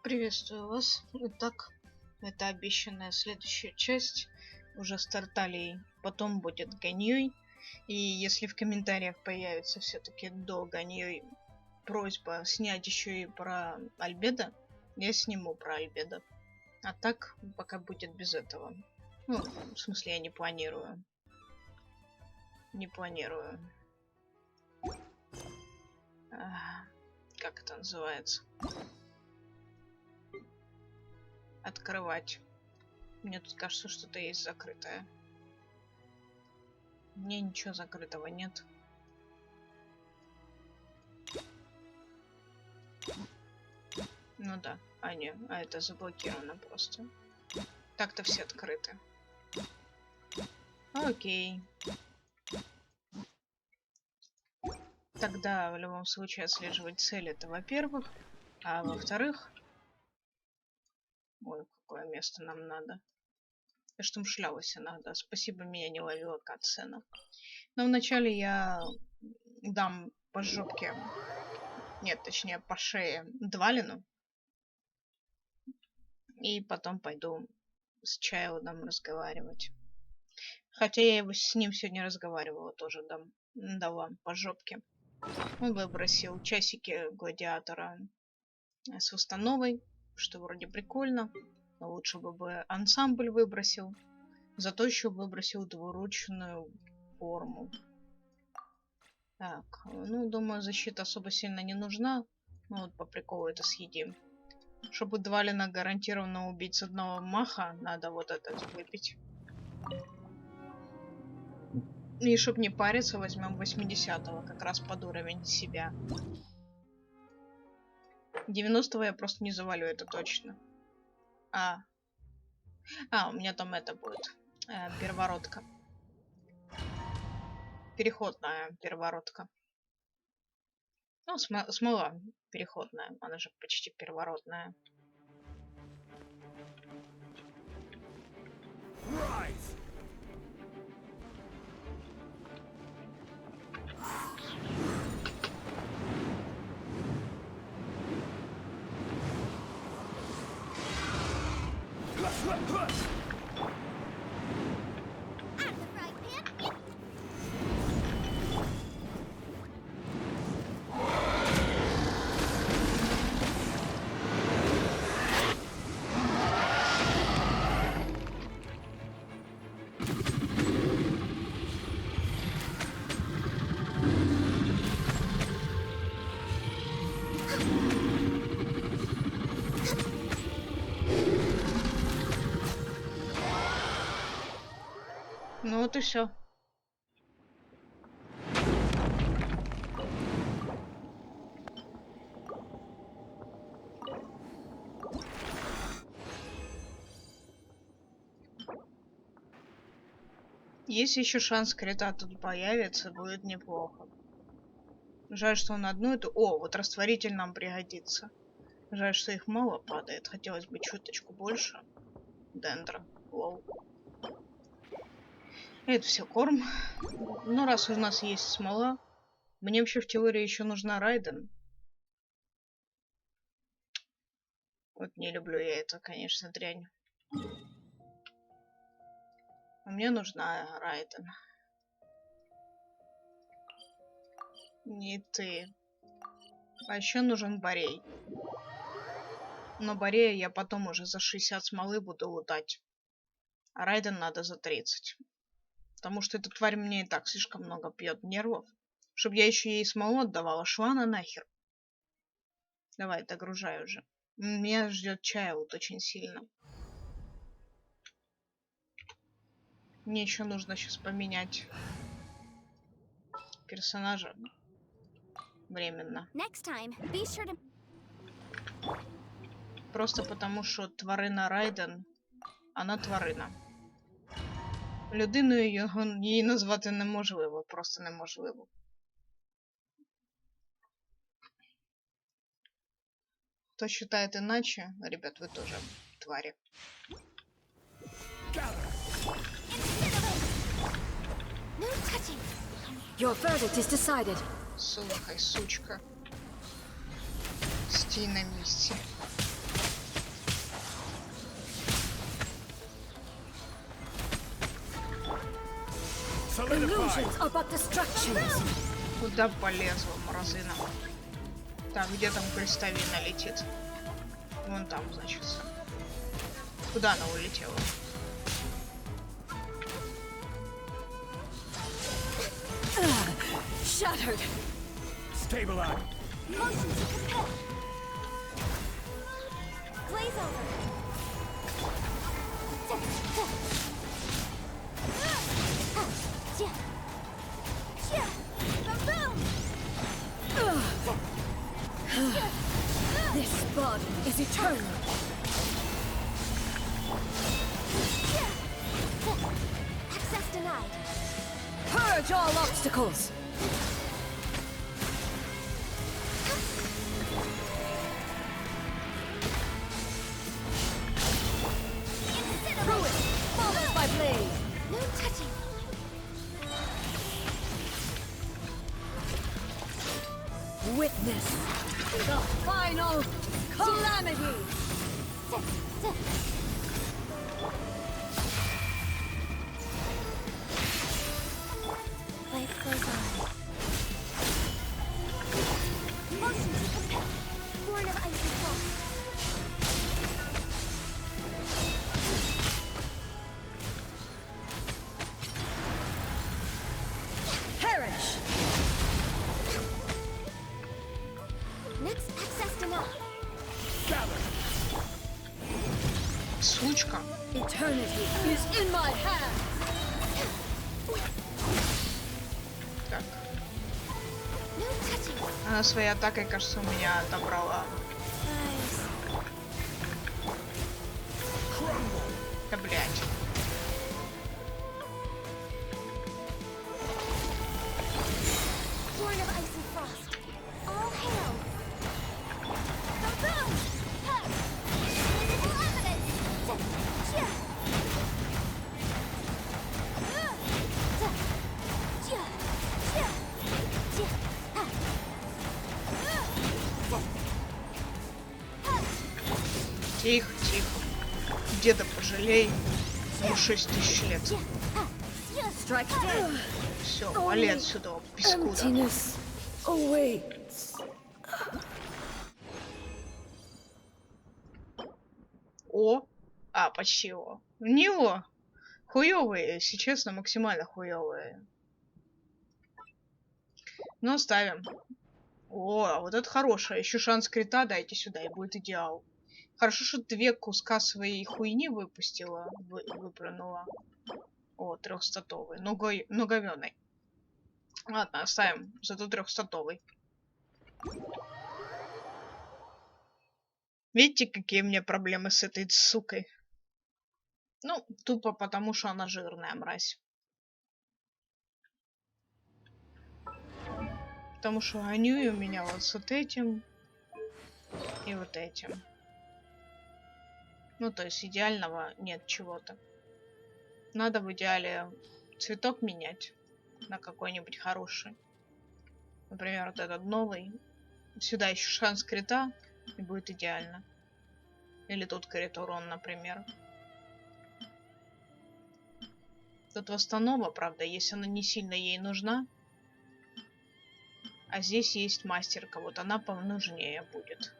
Приветствую вас. Итак, это обещанная следующая часть уже с Тартальей. Потом будет Ганьей. И если в комментариях появится все-таки до Ганьей просьба снять еще и про Альбедо, я сниму про Альбедо. А так пока будет без этого. Ну, в смысле, я не планирую. Не планирую. Как это называется? Открывать. Мне тут кажется, что-то есть закрытое. Мне ничего закрытого нет. Ну да, а это заблокировано просто. Так-то все открыты. Окей. Тогда в любом случае отслеживать цель это во-первых. А во-вторых... Ой, какое место нам надо. Я что шлялась иногда. Спасибо, меня не ловила катсцена. Но вначале я дам по жопке... Нет, точнее по шее Двалину. И потом пойду с Чайлдом разговаривать. Хотя я его с ним сегодня разговаривала, тоже дала по жопке. Он выбросил часики гладиатора с установой, что вроде прикольно. Но лучше бы ансамбль выбросил. Зато еще выбросил двуручную форму. Так, ну, думаю, защита особо сильно не нужна. Ну, вот по приколу это съедим. Чтобы Двалина гарантированно убить с одного маха, надо вот это выпить. И чтобы не париться, возьмем 80-го, как раз под уровень себя. 90-го я просто не завалю, это точно. У меня там это будет. Первородка. Переходная первородка. Ну, смола переходная. Она же почти первородная. Ну вот и все. Если еще шанс крита тут появится, будет неплохо. Жаль, что он одну эту... О, вот растворитель нам пригодится. Жаль, что их мало падает. Хотелось бы чуточку больше. Дендра. Лоу. Это все корм. Ну, раз у нас есть смола, мне вообще в теории еще нужна Райден. Вот не люблю я это, конечно, дрянь. А мне нужна Райден. Не ты. А еще нужен Борей. Но Борея я потом уже за 60 смолы буду лутать. А Райден надо за 30. Потому что эта тварь мне и так слишком много пьет нервов. Чтобы я еще ей смолу отдавала. Шла она нахер. Давай, догружай уже. Меня ждет Чайлд очень сильно. Мне еще нужно сейчас поменять персонажа. Временно. Просто потому, що тварина Райден, вона тварина. Людиною її назвати неможливо, просто неможливо. Кто считает иначе, ребят, вы тоже твари. Your verdict is decided. Слухай, сучка. Стій на місці. Illusions are but distractions. Куда полезла морозына? Так, где там крестовина летит? Вон там, значит. Куда она улетела? Shattered. Stabilize. Motion to compel. Glaze over. This body is eternal. Access denied. Purge all obstacles. Ruin follows my blade. No touching. Witness the final calamity. Life goes on. Motion to compel. Born of icy frost. Perish. Next access denied. Gather. Сучка. Eternity is in my hands. Так. No touching. Она своей атакой, кажется, у меня отобрала. Nice. Да, блядь. Born of icy frost. All hail. Boom! Ha! Invisible evidence. Chia! Chia! Chia! Chia! Ha! Тихо, тихо. Деда пожалей. Ему 6000 лет. Strike dead. Все, вали отсюда, пескуда. Emptiness awaits. О! А, почти о. Не о. Хуёвые, если честно, максимально хуёвые. Но ставим. О, а вот это хорошее. Еще шанс крита дайте сюда, и будет идеал. Хорошо, что 2 куска своей хуйни выпустила. Выплюнула. О, 300-статовый. Но говёный. Ладно, оставим. Зато 300-статовый. Видите, какие у меня проблемы с этой сукой? Ну, тупо потому, что она жирная мразь. Потому что они у меня вот с вот этим и вот этим. Ну, то есть идеального нет чего-то. Надо в идеале цветок менять на какой-нибудь хороший. Например, вот этот новый. Сюда еще шанс крита, и будет идеально. Или тут крит урон, например. Тут восстанова, правда, если она не сильно ей нужна. А здесь есть мастерка, вот она понужнее будет.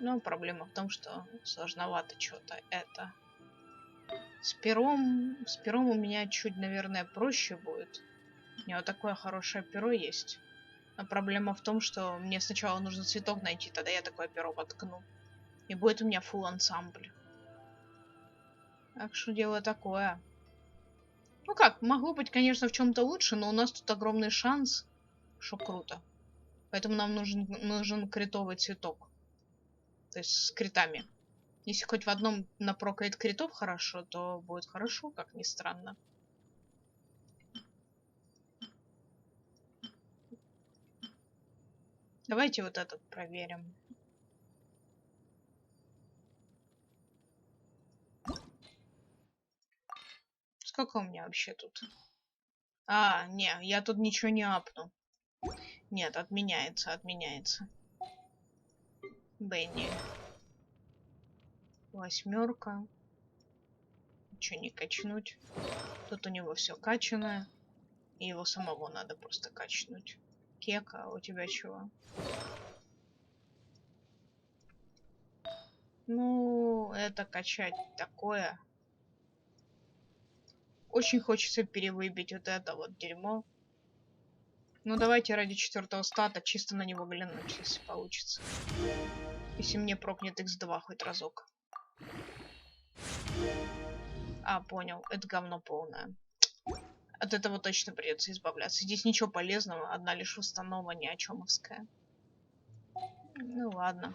Но проблема в том, что сложновато что-то это. С пером у меня чуть, наверное, проще будет. У меня вот такое хорошее перо есть. Но проблема в том, что мне сначала нужно цветок найти, тогда я такое перо воткну. И будет у меня фулл ансамбль. Так что дело такое. Ну как, могло быть, конечно, в чем-то лучше, но у нас тут огромный шанс, что круто. Поэтому нам нужен критовый цветок. То есть с критами. Если хоть в одном напрокает критов хорошо, то будет хорошо, как ни странно. Давайте вот этот проверим. Сколько у меня вообще тут? А, не, я тут ничего не апну. Нет, отменяется, отменяется. Бенни. 8. ничего не качнуть. Тут у него все качаное. И его самого надо просто качнуть. Кека, а у тебя чего? Ну, это качать такое. Очень хочется перевыбить вот это вот дерьмо. Ну, давайте ради 4-го стата чисто на него глянуть, если получится. Если мне прокнет x2 хоть разок. А, понял. Это говно полное. От этого точно придется избавляться. Здесь ничего полезного. Одна лишь установа ни о чемовская. Ну, ладно.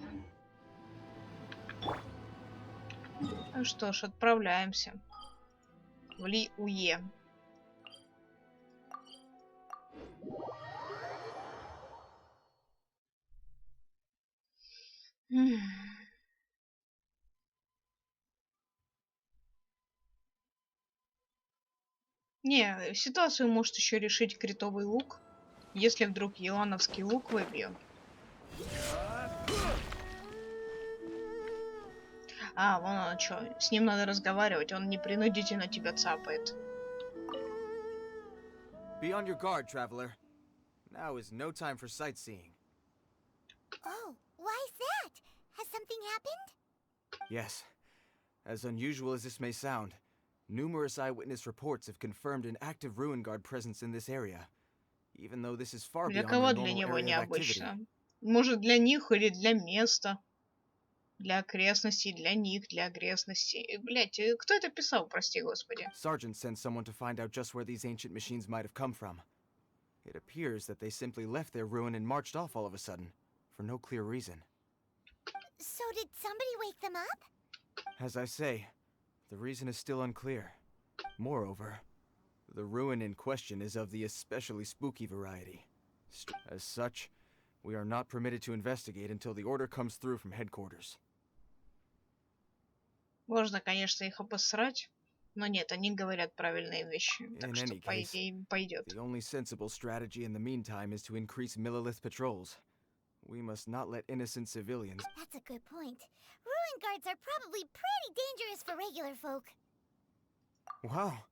Ну что ж, отправляемся. В Ли-Уе. Не, ситуацию может еще решить критовый лук. Если вдруг елановский лук выбьет. А, вон оно что. С ним надо разговаривать, он не принудительно тебя цапает. Be on your guard, traveler. Now is no time for sightseeing. Oh, why's that? Has something happened? Yes. As unusual as this may sound, numerous eyewitness reports have confirmed an active ruin guard presence in this area, even though this is far Для beyond кого their для normal него area of activity. необычно? Может для них или для места? Для окрестностей, для них, для окрестностей. Блять, кто это писал, прости господи? Sergeant sent someone to find out just where these ancient machines might have come from. It appears that they simply left their ruin and marched off all of a sudden, for no clear reason. So did somebody wake them up? As I say, the reason is still unclear. Moreover, the ruin in question is of the especially spooky variety. As such, we are not permitted to investigate until the order comes through from headquarters. Можно, конечно, их обосрать, но нет, они говорят правильные вещи, так что по идее пойдет. The only sensible strategy in the meantime is to increase Millilith patrols. We must not let innocent civilians. That's a good point. Ruin guards are probably pretty dangerous for regular folk. Wow.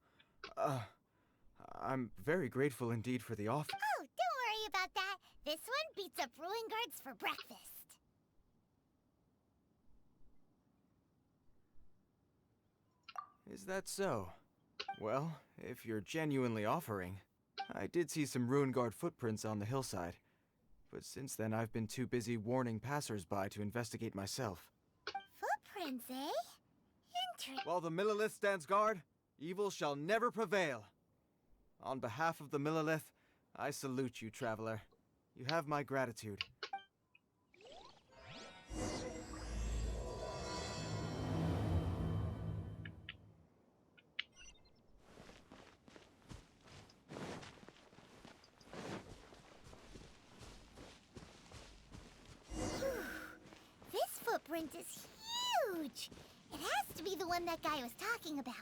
I'm very grateful indeed for the offer. Oh, don't worry about that. This one beats up ruin guards for breakfast. Is that so? Well, if you're genuinely offering, I did see some ruin guard footprints on the hillside. But since then, I've been too busy warning passers-by to investigate myself. Footprints, eh? While the Millilith stands guard, evil shall never prevail. On behalf of the Millilith, I salute you, traveler. You have my gratitude. This footprint is huge. It has to be the one that guy was talking about.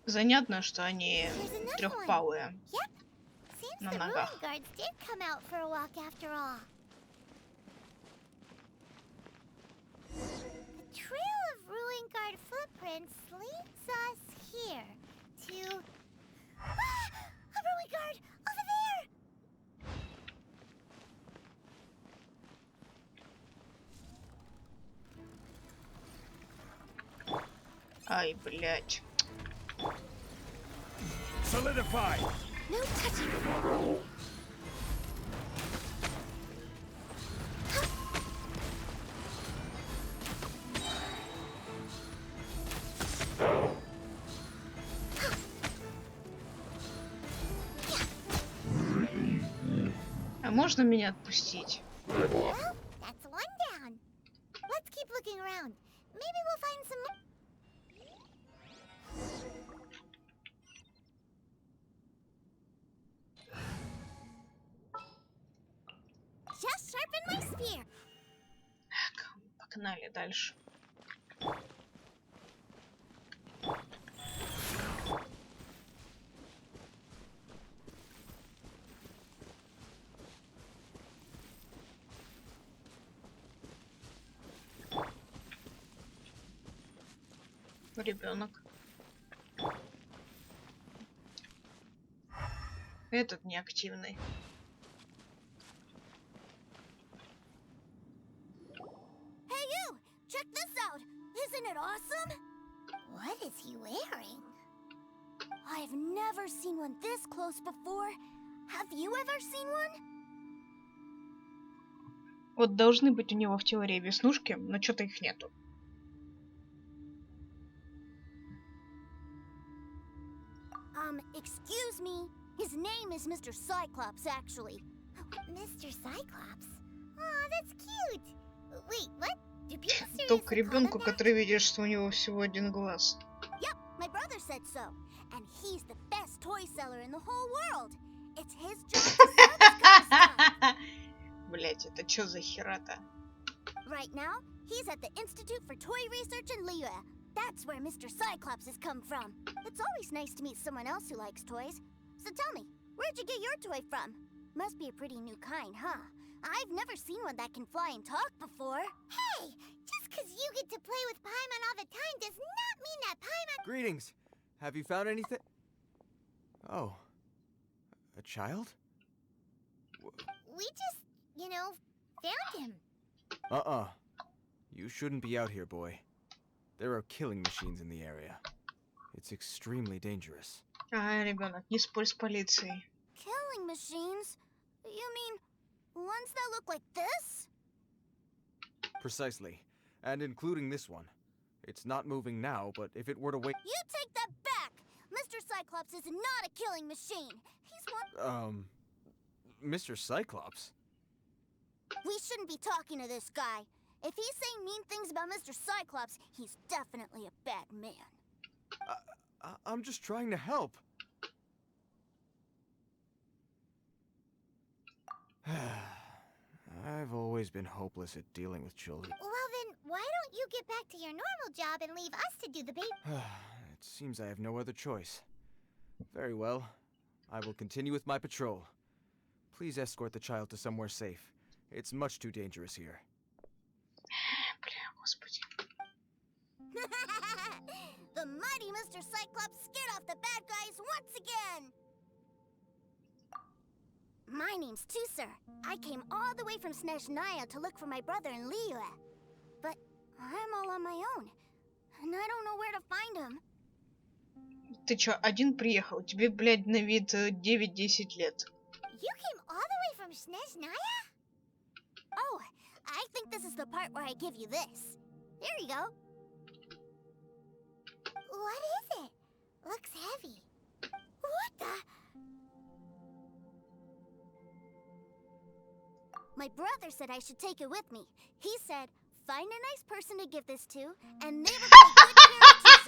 Занятно, что они There's another трехпалые. Yep. Seems На the ruin ногах. guards did come out for a walk after all. The trail of ruin guard footprints leads us here to... Ah! A ruin guard! Over there! Ай, блядь. Solidify! No touching! А можно меня отпустить? Well, that's one down. Let's keep looking around. Maybe we'll find some more. Just sharpen my spear. Так, погнали дальше. Ребенок. Этот неактивный. Hey you! Check this out! Isn't it awesome? What is he wearing? I've never seen one this close before. Have you ever seen one? Вот должны быть у него в теории веснушки, но что-то их нету. Excuse me. His name is Mr. Cyclops, actually. Mr. Cyclops? Aw, that's cute. Wait, what? Do people seriously Только call him ребенку, that? который видит, что у него всего один глаз. Yep, my brother said so. And he's the best toy seller in the whole world. It's his job to sell this kind of stuff. Блять, это что за хера-то? Right now, he's at the Institute for Toy Research in Liyue. That's where Mr. Cyclops has come from. It's always nice to meet someone else who likes toys. So tell me, where'd you get your toy from? Must be a pretty new kind, huh? I've never seen one that can fly and talk before. Hey, just because you get to play with Paimon all the time does not mean that Paimon... Greetings. Have you found anything? Oh. A child? We just, you know, found him. Uh-uh. You shouldn't be out here, boy. There are killing machines in the area. It's extremely dangerous. А, ребенок, не спорь с полицией. Killing machines? You mean ones that look like this? Precisely. And including this one. It's not moving now, but if it were to wait... You take that back! Mr. Cyclops is not a killing machine. He's one... Mr. Cyclops? We shouldn't be talking to this guy. If he's saying mean things about Mr. Cyclops, he's definitely a bad man. I'm just trying to help. I've always been hopeless at dealing with children. Well then, why don't you get back to your normal job and leave us to do the baby? It seems I have no other choice. Very well. I will continue with my patrol. Please escort the child to somewhere safe. It's much too dangerous here. Бля, господи. The mighty Mr. Cyclops scared off the bad guys once again! My name's Tusser. I came all the way from Snezhnaya to look for my brother in Liyue. But I'm all on my own, and I don't know where to find him. Ты чё, один приехал? Тебе, блядь, на вид 9-10 лет. You came all the way from Snezhnaya? Oh, I think this is the part where I give you this. There you go. What is it? Looks heavy. What the? My brother said I should take it with me. He said, find a nice person to give this to, and they will take good care of you.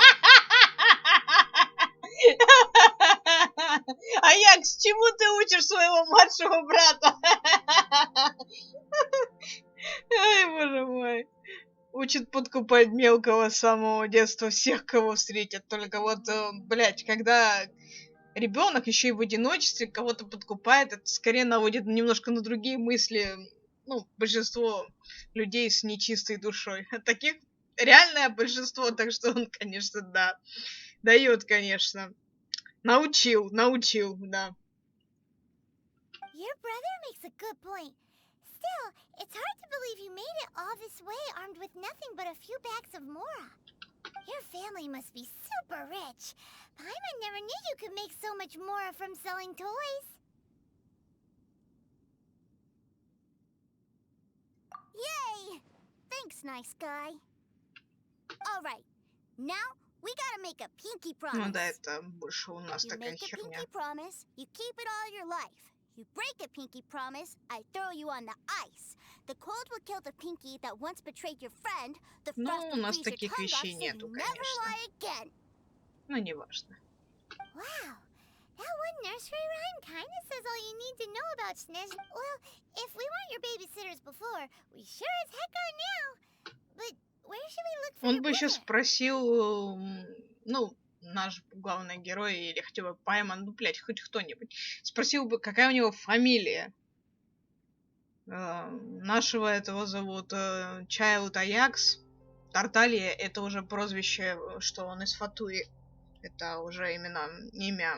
Аякс, чему ты учишь своего младшего брата? Ай, боже мой. Учит подкупать мелкого с самого детства всех, кого встретят. Только вот, блядь, когда ребенок еще и в одиночестве кого-то подкупает, это скорее наводит немножко на другие мысли. Ну, большинство людей с нечистой душой. Таких реальное большинство, так что он, конечно, да. Дает, конечно. Научил, да. Your brother makes a good point. Still, it's hard to believe you made it all this way armed with nothing but a few bags of Mora. Your family must be super rich. Paimon never knew you could make so much Mora from selling toys. Yay! Thanks, nice guy. All right, now we gotta make a pinky promise. Ну да, это больше у нас You такая make a херня. pinky promise, you keep it all your life. You break a pinky promise, I throw you on the ice. The cold will kill the pinky that once betrayed your friend. The Ну, frost у will нас freeze your таких tongue off вещей so нету, you never конечно. lie again. Ну, неважно. Wow, that one nursery rhyme kinda says all you need to know about Snezh. Well, if we weren't your babysitters before, we sure as heck are now. But where should we look for Он your бы еще brother? спросил, ну, наш главный герой, или хотя бы Паймон, ну, блядь, хоть кто-нибудь, спросил бы, какая у него фамилия. Нашего этого зовут Чайлд Аякс, Тартальи это уже прозвище, что он из Фатуи. Это уже именно имя,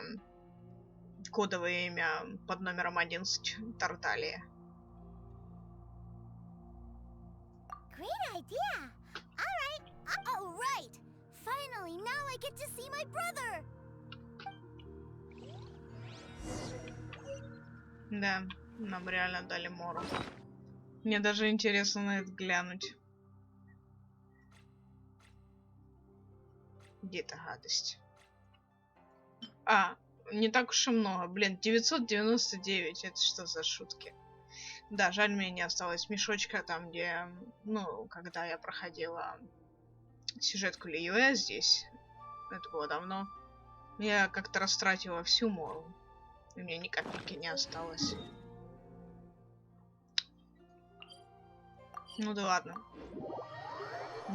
кодовое имя под номером 11 Тарталия. Great idea. All right. Oh, right. Finally, now I get to see my brother. Да, нам реально дали Мору. Мне даже интересно на это глянуть. Где эта гадость? А, не так уж и много. Блин, 999. Это что за шутки? Да, жаль, мне не осталось мешочка там, где... Ну, когда я проходила сюжетку Лиюэ здесь. Это было давно. Я как-то растратила всю Мору. И мне ни капельки не осталось. Ну да ладно.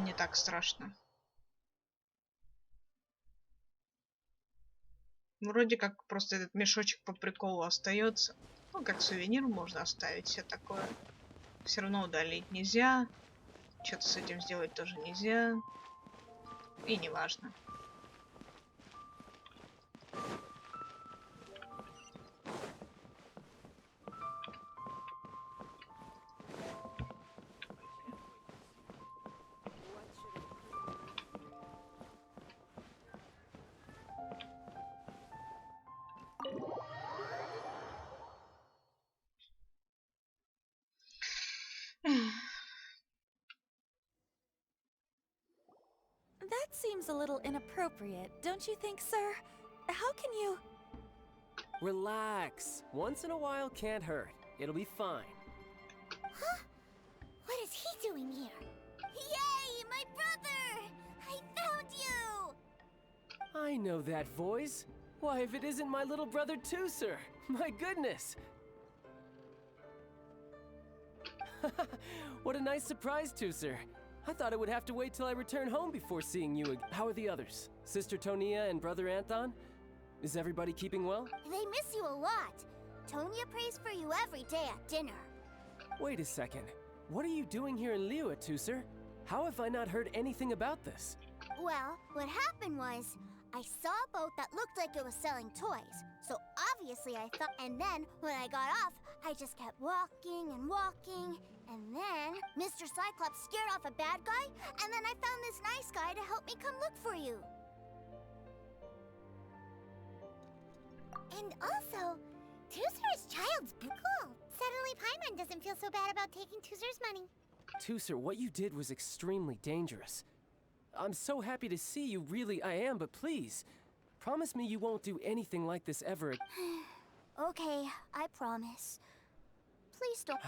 Не так страшно. Вроде как просто этот мешочек по приколу остается. Ну, как сувенир можно оставить, все такое. Все равно удалить нельзя. Что-то с этим сделать тоже нельзя. И не важно. That seems a little inappropriate, don't you think, sir? How can you... Relax. Once in a while can't hurt. It'll be fine. Huh? What is he doing here? Yay, my brother! I found you! I know that voice. Why, if it isn't my little brother too, sir. My goodness. What a nice surprise, Tooser. I thought I would have to wait till I return home before seeing you again. How are the others? Sister Tonia and Brother Anton? Is everybody keeping well? They miss you a lot. Tonya prays for you every day at dinner. Wait a second. What are you doing here in Liyue, Tooser? How have I not heard anything about this? Well, what happened was, I saw a boat that looked like it was selling toys. So obviously I thought, and then when I got off, I just kept walking and walking. And then Mr. Cyclops scared off a bad guy, and then I found this nice guy to help me come look for you. And also, Tooser's child's cool. Suddenly Paimon doesn't feel so bad about taking Tooser's money. Tooser, what you did was extremely dangerous. I'm so happy to see you, really I am, but please, promise me you won't do anything like this ever again. Okay, I promise. Please don't.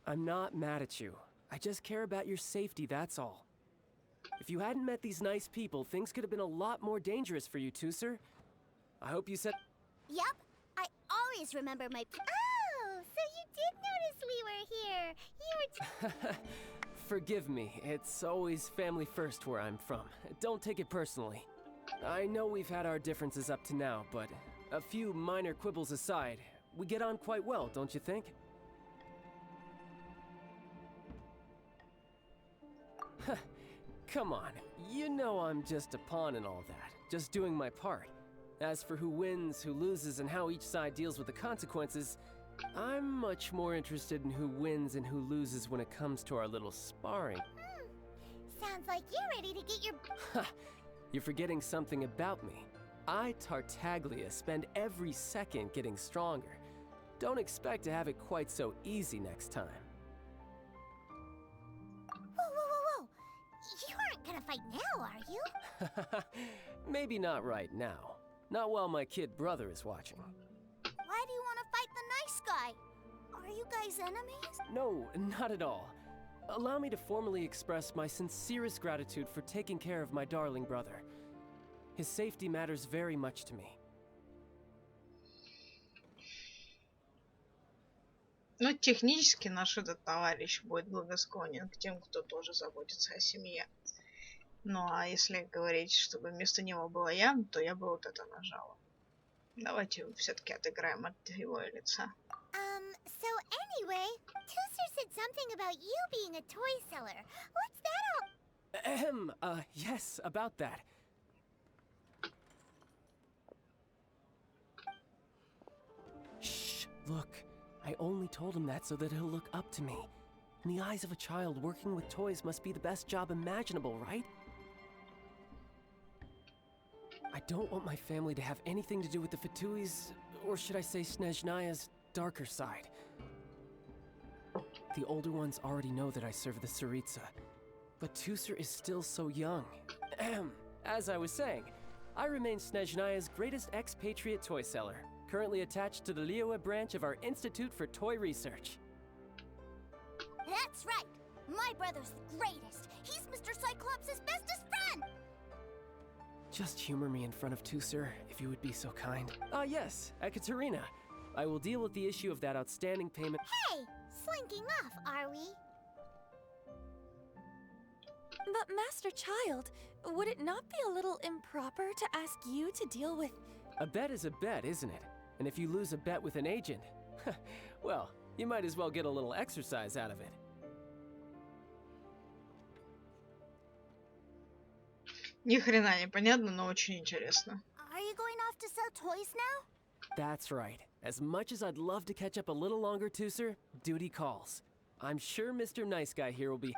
I'm not mad at you. I just care about your safety, that's all. If you hadn't met these nice people, things could have been a lot more dangerous for you, Tooser. I hope you said... Yep, I always remember my... Oh, so you did notice we were here. You were... Forgive me, it's always family first where I'm from. Don't take it personally. I know we've had our differences up to now, but a few minor quibbles aside, we get on quite well, don't you think? Come on, you know I'm just a pawn in all that, just doing my part. As for who wins, who loses, and how each side deals with the consequences, I'm much more interested in who wins and who loses when it comes to our little sparring. Sounds like you're ready to get your... Ha! You're forgetting something about me. I, Tartaglia, spend every second getting stronger. Don't expect to have it quite so easy next time. Whoa. You aren't gonna fight now, are you? Maybe not right now. Not while my kid brother is watching. Why do you want to fight the nice guy? Are you guys enemies? No, not at all. Allow me to formally express my sincerest gratitude for taking care of my darling brother. His safety matters very much to me. Ну, технически наш этот товарищ будет благосклонен к тем, кто тоже заботится о семье. Ну, а если говорить, чтобы вместо него была я, то я бы вот это нажала. Давайте все-таки отыграем от его лица. So anyway, Tooser said something about you being a toy seller. What's that all? Yes, about that. Shh, look. I only told him that so that he'll look up to me. In the eyes of a child, working with toys must be the best job imaginable, right? I don't want my family to have anything to do with the Fatui's, or should I say Snezhnaya's, darker side. The older ones already know that I serve the Tsaritsa, but Tusser is still so young. As I was saying, I remain Snezhnaya's greatest expatriate toy seller, currently attached to the Liyue branch of our Institute for Toy Research. That's right! My brother's the greatest! He's Mr. Cyclops' bestest friend! Just humor me in front of Tusser, if you would be so kind. Ah, yes, Ekaterina. I will deal with the issue of that outstanding payment. Hey! Slinking off, are we? But Master Child, would it not be a little improper to ask you to deal with... A bet is a bet, isn't it? And if you lose a bet with an agent, well, you might as well get a little exercise out of it. Ни хрена не понятно, но очень интересно. Are you going off to sell toys now? That's right. As much as I'd love to catch up a little longer, Tusser, duty calls. I'm sure Mr. Nice Guy here will be...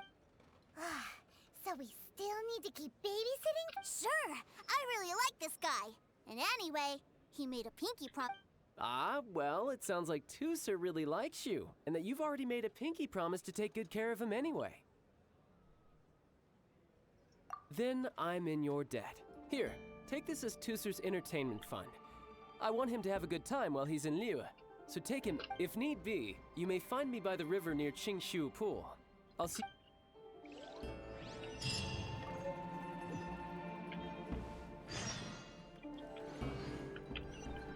So we still need to keep babysitting? Sure! I really like this guy. And anyway, he made a pinky promise. Ah, well, it sounds like Tusser really likes you, and that you've already made a pinky promise to take good care of him anyway. Then I'm in your debt. Here, take this as Tusser's entertainment fund. I want him to have a good time while he's in Liyue, so take him. If need be, you may find me by the river near Qingshu Pool. I'll see...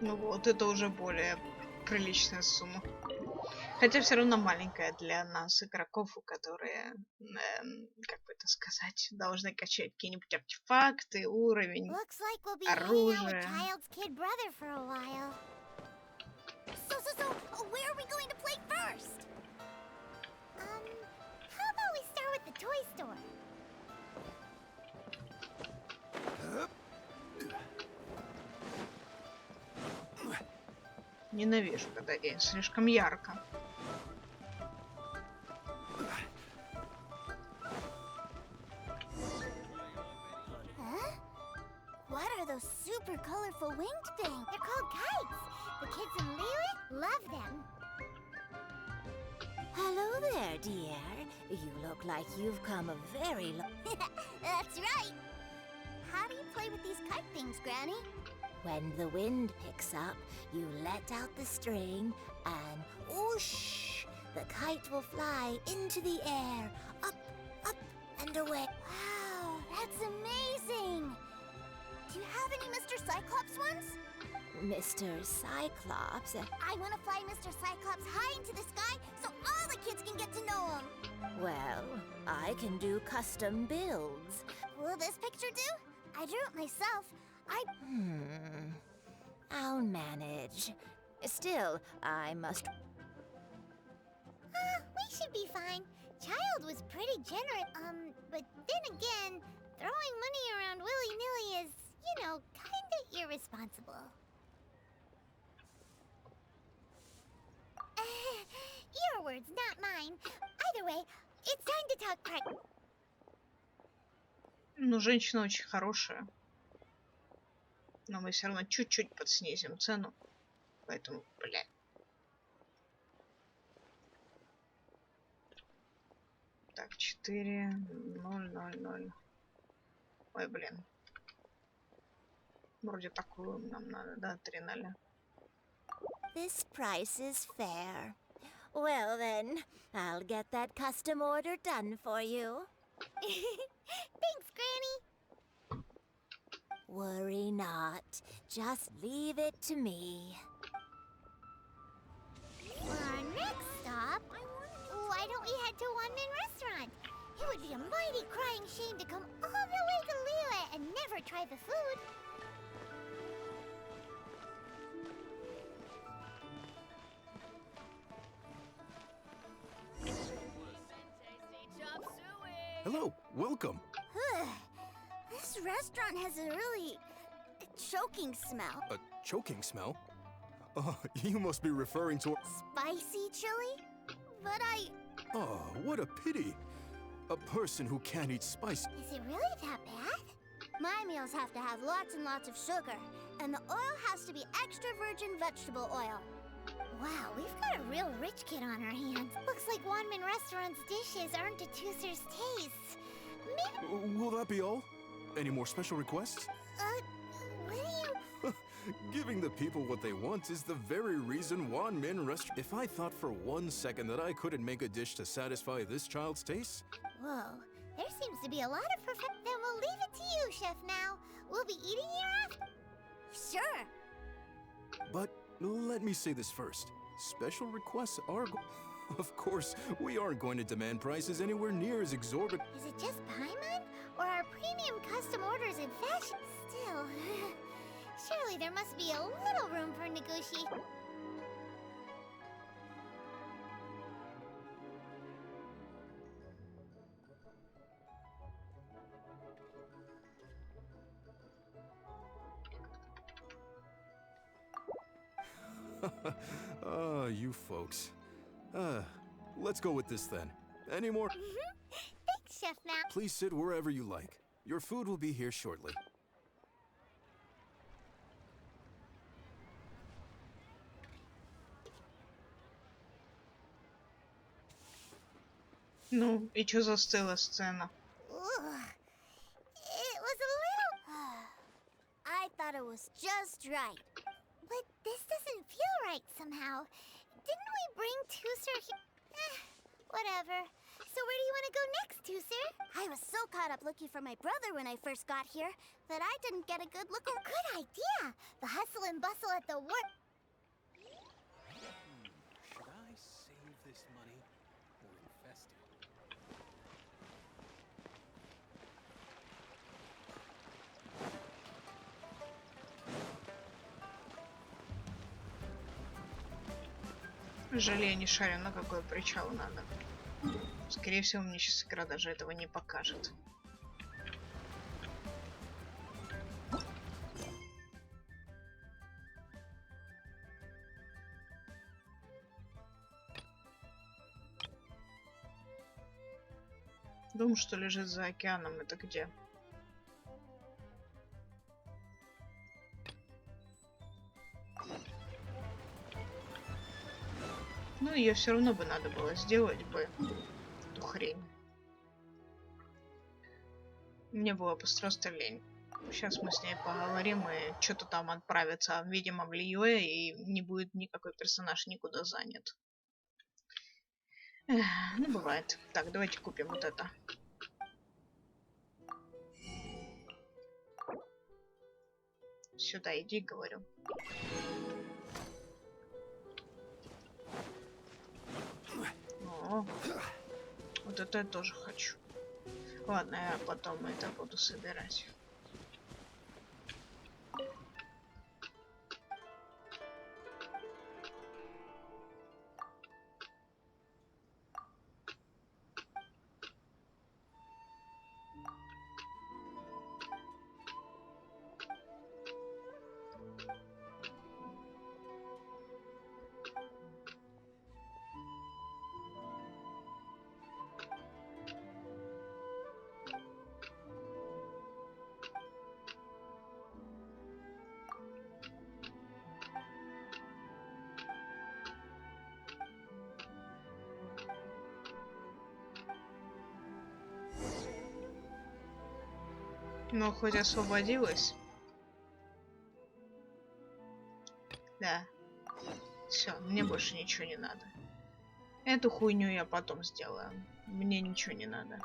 Ну вот, это уже более приличная сумма. Хотя все равно маленькая для нас, игроков, у которые, как бы это сказать, должны качать какие-нибудь артефакты, уровень, Looks like we'll be hanging out with оружие. Child's kid brother for a while. So, where are we going to play first? How about we start with the toy store? Ненавижу, когда день слишком ярко. Huh? What are those super colorful winged things? They're called kites. The kids in Liyue love them. Hello there, dear. You look like you've come a very long... That's right. How do you play with these kite things, Granny? When the wind picks up, you let out the string and whoosh! The kite will fly into the air, up, up, and away. Wow, that's amazing. Do you have any Mr. Cyclops ones? Mr. Cyclops... I want to fly Mr. Cyclops high into the sky so all the kids can get to know him. Well, I can do custom builds. Will this picture do? I drew it myself. I'll manage. Still, I must... We should be fine. Child was pretty generous. But then again, throwing money around willy-nilly is, you know, kinda irresponsible. Your words, not mine. Either way, it's time to talk price. Ну, женщина очень хорошая. Но мы все равно чуть-чуть подснизим цену. Поэтому, блядь. Так, 4, 0, 0, 0. Ой, блин. Вроде такую нам надо, да, 3 0. This price is fair. Well then, I'll get that custom order done for you. Thanks, Granny. Worry not. Just leave it to me. For our next stop, why don't we head to One-Man Restaurant? It would be a mighty crying shame to come all the way to Liyue and never try the food. Hello, welcome. This restaurant has a really choking smell. A choking smell? Oh, you must be referring to... Spicy chili? But Oh, what a pity. A person who can't eat spice. Is it really that bad? My meals have to have lots and lots of sugar, and the oil has to be extra virgin vegetable oil. Wow, we've got a real rich kid on our hands. Looks like Wanmin Restaurant's dishes aren't to Tooser's tastes. Maybe... Will that be all? Any more special requests? What do you... Giving the people what they want is the very reason Wanmin Restaurant... If I thought for 1 second that I couldn't make a dish to satisfy this child's taste... Whoa, there seems to be a lot of perfect... Then we'll leave it to you, Chef, now. We'll be eating here after... Sure. But let me say this first. Special requests are... Of course, we aren't going to demand prices anywhere near as exorbitant... Is it just Paimon? Or are premium custom orders in fashion? Still... Surely there must be a little room for negotiation. You folks. Let's go with this then. Any more? Thanks, Chef Now. Please sit wherever you like. Your food will be here shortly. Ну, и чё застыла сцена? It was a little... I thought it was just right. But this doesn't feel right somehow. Didn't we bring Tooser here? Whatever. So where do you want to go next, Tooser? I was so caught up looking for my brother when I first got here that I didn't get a good look. Oh, good idea. The hustle and bustle at the work... Should I save this money or invest it? Жалею, не шарю, на какой причал надо. Скорее всего, мне сейчас игра даже этого не покажет. Дом, что лежит за океаном, это где? Ну, ее все равно бы надо было сделать бы, эту хрень. Мне было просто лень. Сейчас мы с ней поговорим и что-то там отправится, видимо, в Лиюэ, и не будет никакой персонаж никуда занят. Эх, ну, бывает. Так, давайте купим вот это. Сюда иди, говорю. О, вот это я тоже хочу. Ладно, я потом это буду собирать. Ну, хоть освободилась. Да. Все, мне больше ничего не надо. Эту хуйню я потом сделаю. Мне ничего не надо.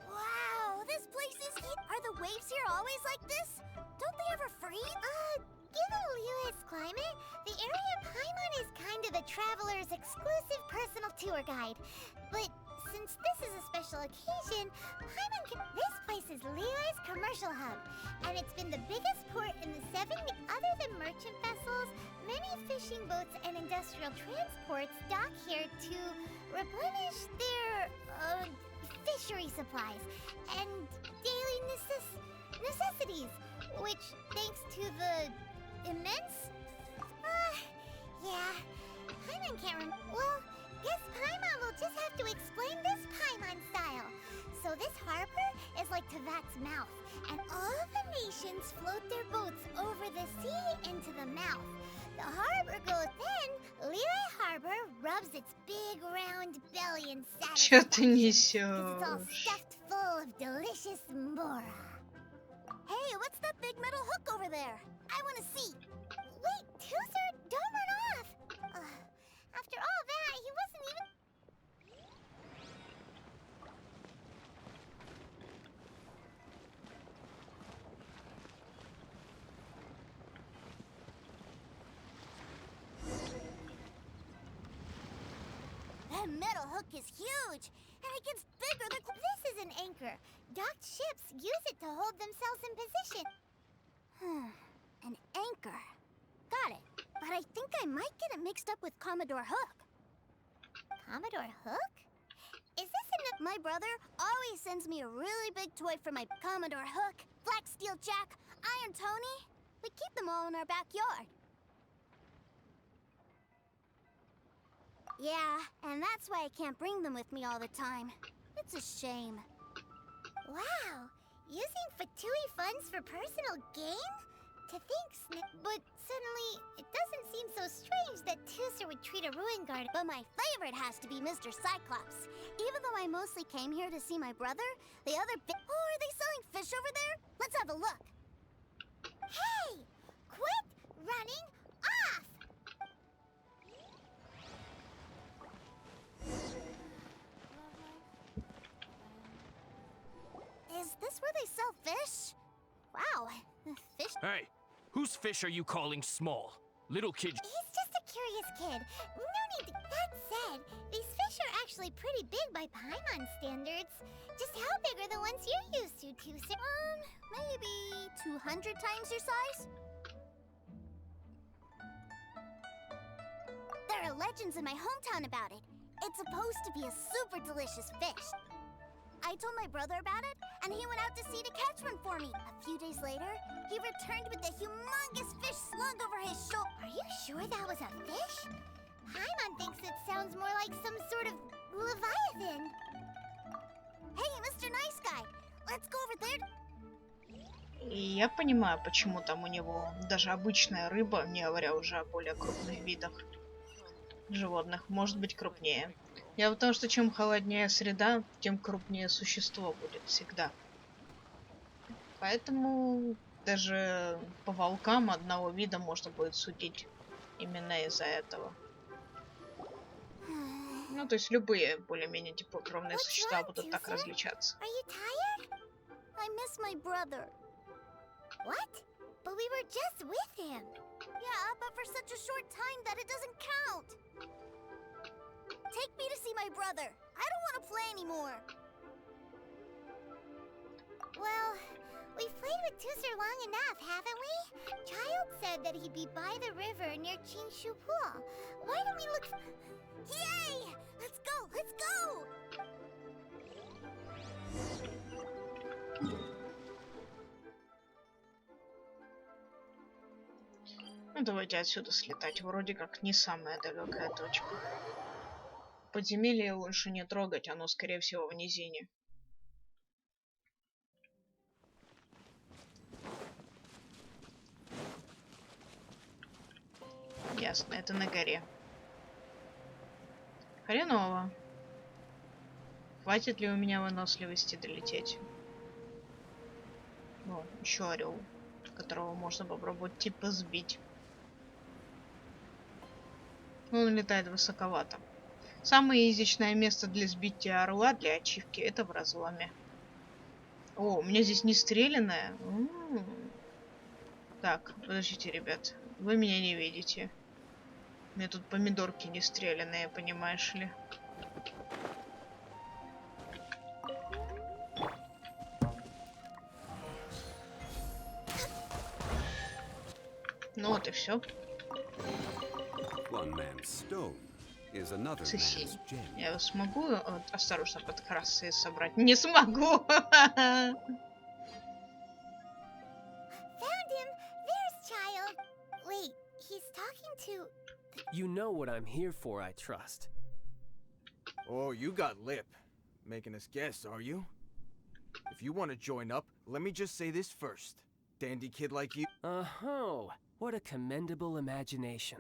Wow, this place is... Are the waves days like this? Don't they ever freeze? Given Liyue's climate, the area of Paimon is kind of the traveler's exclusive personal tour guide. But since this is a special occasion, this place is Liyue's commercial hub, and it's been the biggest port in the 7. Other than merchant vessels, many fishing boats and industrial transports dock here to replenish their fishery supplies and daily necessities, which, thanks to the immense... yeah, Paimon can't well, guess Paimon will just have to explain this Paimon style. So this harbor is like Tevat's mouth, and all the nations float their boats over the sea into the mouth. The harbor goes then, Liyue Harbor rubs its big round belly in Чё ты satisfaction, 'cause it's all несёшь? stuffed full of delicious mbora. Hey, what's that big metal hook over there? I want to see. Wait, Tooser, don't run off. After all that, he wasn't even... That metal hook is huge, and it gets bigger the... This is an anchor. Docked ships use it to hold themselves in position. An anchor. Got it. But I think I might get it mixed up with Commodore Hook. Commodore Hook? Is this my brother always sends me a really big toy for my Commodore Hook, Black Steel Jack, Iron Tony. We keep them all in our backyard. Yeah, and that's why I can't bring them with me all the time. It's a shame. Wow, using Fatui funds for personal gain? To think, but suddenly, it doesn't seem so strange that Tooser would treat a ruin guard. But my favorite has to be Mr. Cyclops. Even though I mostly came here to see my brother, the other oh, are they selling fish over there? Let's have a look. Hey! Quit running off! Is this where they sell fish? Wow, fish... Hey, whose fish are you calling small? Little kid... He's just a curious kid. No need to... That said, these fish are actually pretty big by Paimon standards. Just how big are the ones you're used to, Tooser? Maybe 200 times your size? There are legends in my hometown about it. It's supposed to be a super delicious fish. I told my brother about it, and he went out to sea to catch one for me. A few days later, he returned with a humongous fish slung over his shoulder. Are you sure that was a fish? Paimon thinks it sounds more like some sort of leviathan. Hey, Mr. Nice Guy, let's go over there. Я понимаю, почему там у него даже обычная рыба, не говоря уже о более крупных видах животных, может быть крупнее. Я потому что чем холоднее среда, тем крупнее существо будет всегда. Поэтому даже по волкам одного вида можно будет судить именно из-за этого. Ну, то есть любые более-менее теплокровные существа будут так различаться. I miss my brother. What? But we were just with him. Yeah, but for such a short time that it doesn't count. Take me to see my brother. I don't want to play anymore. Well, we've played with Tooser long enough, haven't we? Child said that he'd be by the river near Chinshu Pool. Why don't we look... Yay! Let's go! Let's go! Ну, давайте отсюда слетать. Вроде как не самая далекая точка. Подземелье лучше не трогать, оно, скорее всего, в низине. Ясно, это на горе. Хреново. Хватит ли у меня выносливости долететь? О, еще орел, которого можно попробовать типа сбить. Он летает высоковато. Самое изичное место для сбития орла для ачивки — это в разломе. О, у меня здесь не стрелянная. Так, подождите, ребят. Вы меня не видите. У меня тут помидорки не стрелянные, понимаешь ли. Ну вот и все. One man's stone is another Соси. man's gem. Я смогу осторожно подкрасться и собрать? Не смогу! Found him! There's Child! Wait, he's talking to... You know what I'm here for, I trust. Oh, you got lip. Making us guess, are you? If you want to join up, let me just say this first. Dandy kid like you. Oh, what a commendable imagination.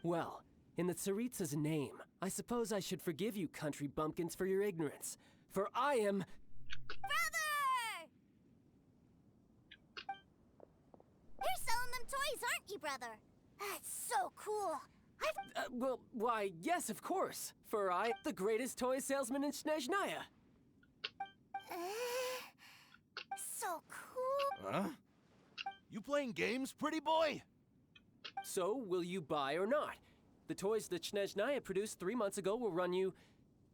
Well, in the Tsaritsa's name, I suppose I should forgive you country bumpkins for your ignorance. For I am... Brother! You're selling them toys, aren't you, brother? That's so cool. well, why, yes, of course. For I, the greatest toy salesman in Snezhnaya. So cool. Huh? You playing games, pretty boy? So, will you buy or not? The toys that Snezhnaya produced 3 months ago will run you,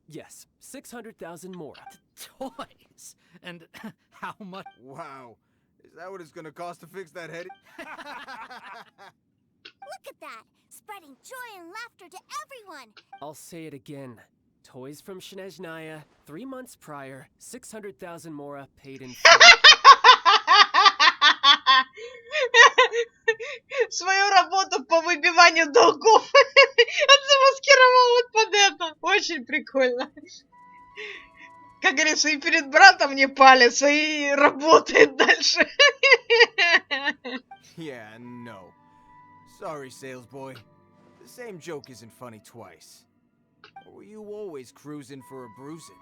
yes, 600,000 more. Toys? And how much? Wow. Is that what it's gonna cost to fix that head? Look at that! Spreading joy and laughter to everyone! I'll say it again. Toys from Snezhnaya, 3 months prior, 600,000 mora paid in full. Свою работу по выбиванию долгов замаскировал вот под это. Очень прикольно. Как говорится, и перед братом не палится, и работает дальше. Yeah, no. Sorry, sales boy. The same joke isn't funny twice. Or were you always cruising for a bruising?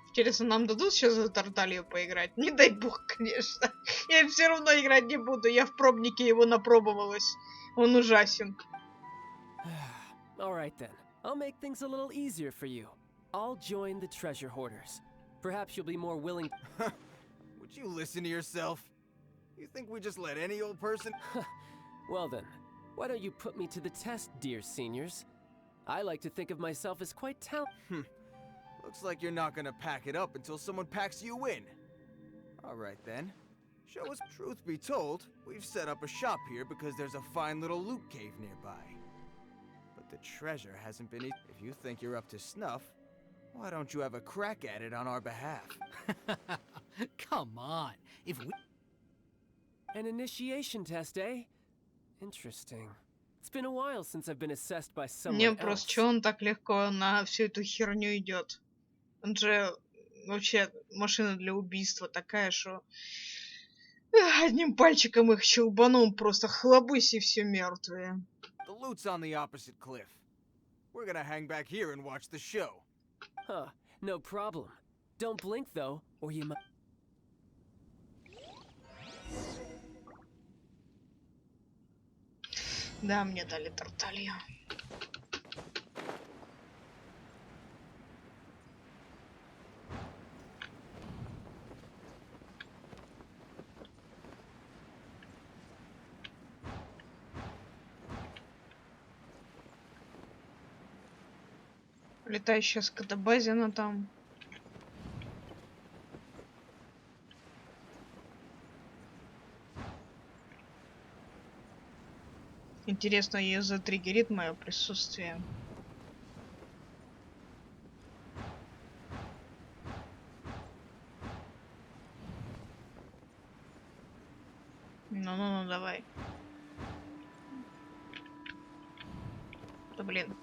Интересно, нам дадут сейчас за Тарталью поиграть? Не дай бог, конечно. Я все равно играть не буду. Я в пробнике его напробовалась. Он ужасен. All right then. I'll make things a little easier for you. I'll join the treasure hoarders. Perhaps you'll be more willing. Would you listen to yourself? You think we just let any old person? Well then, why don't you put me to the test, dear seniors? I like to think of myself as quite talented. Looks like you're not gonna pack it up until someone packs you in. Alright then. Show us. Truth be told, we've set up a shop here because there's a fine little loot cave nearby. But the treasure hasn't been If you think you're up to snuff, why don't you have a crack at it on our behalf? Come on. If we... An initiation test, eh? Interesting. It's been a while since I've been assessed by someone Не, else. просто что он так легко на всю эту херню идет? Он же вообще машина для убийства такая, что одним пальчиком их щелбаном просто хлобысь и все мертвые. The loot's on the opposite cliff. We're gonna hang back here and watch the show. Huh, no problem. Don't blink though, or you might. Да, мне дали Тарталью. Летающая скотобазина там. Интересно, ее затриггерит мое присутствие. Ну, давай. Да блин.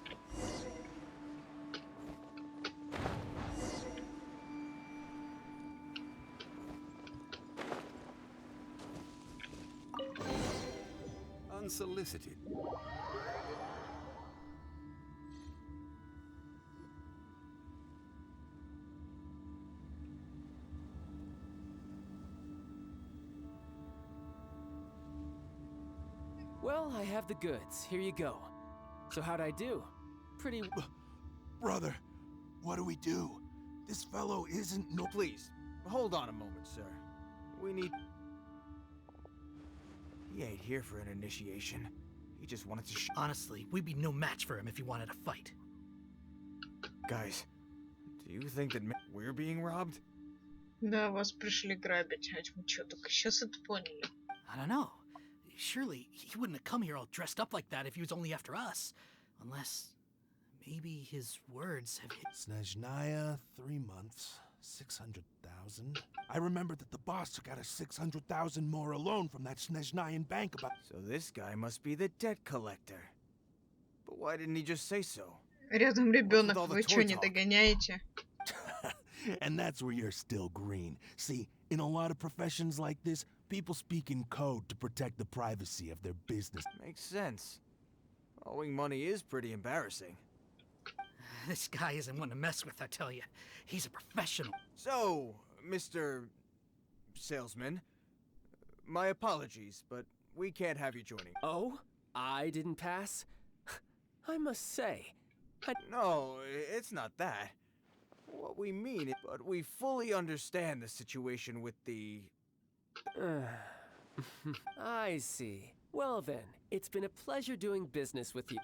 Unsolicited. Well, I have the goods. Here you go. So how'd I do? Pretty... Brother, what do we do? This fellow isn't no. Please, hold on a moment, sir. We need... He ain't here for an initiation. He just wanted to Honestly, we'd be no match for him if he wanted a fight. Guys, do you think that we're being robbed? Да, вас пришли грабить. А мы что, только сейчас это поняли? I don't know. Surely, he wouldn't have come here all dressed up like that if he was only after us. Unless... maybe his words have hit... Snezhnaya, 3 months, 600,000. I remember that the boss took out a 600,000 more alone from that Snezhnayan bank about... So this guy must be the debt collector. But why didn't he just say so? Рядом ребенок, вы что, не догоняете? And that's where you're still green. See, in a lot of professions like this, people speak in code to protect the privacy of their business. Makes sense. Owing money is pretty embarrassing. This guy isn't one to mess with, I tell you. He's a professional. So, Mr. Salesman, my apologies, but we can't have you joining. Oh? I didn't pass? I must say... No, it's not that. What we mean is, but we fully understand the situation with the... I see. Well then, it's been a pleasure doing business with you.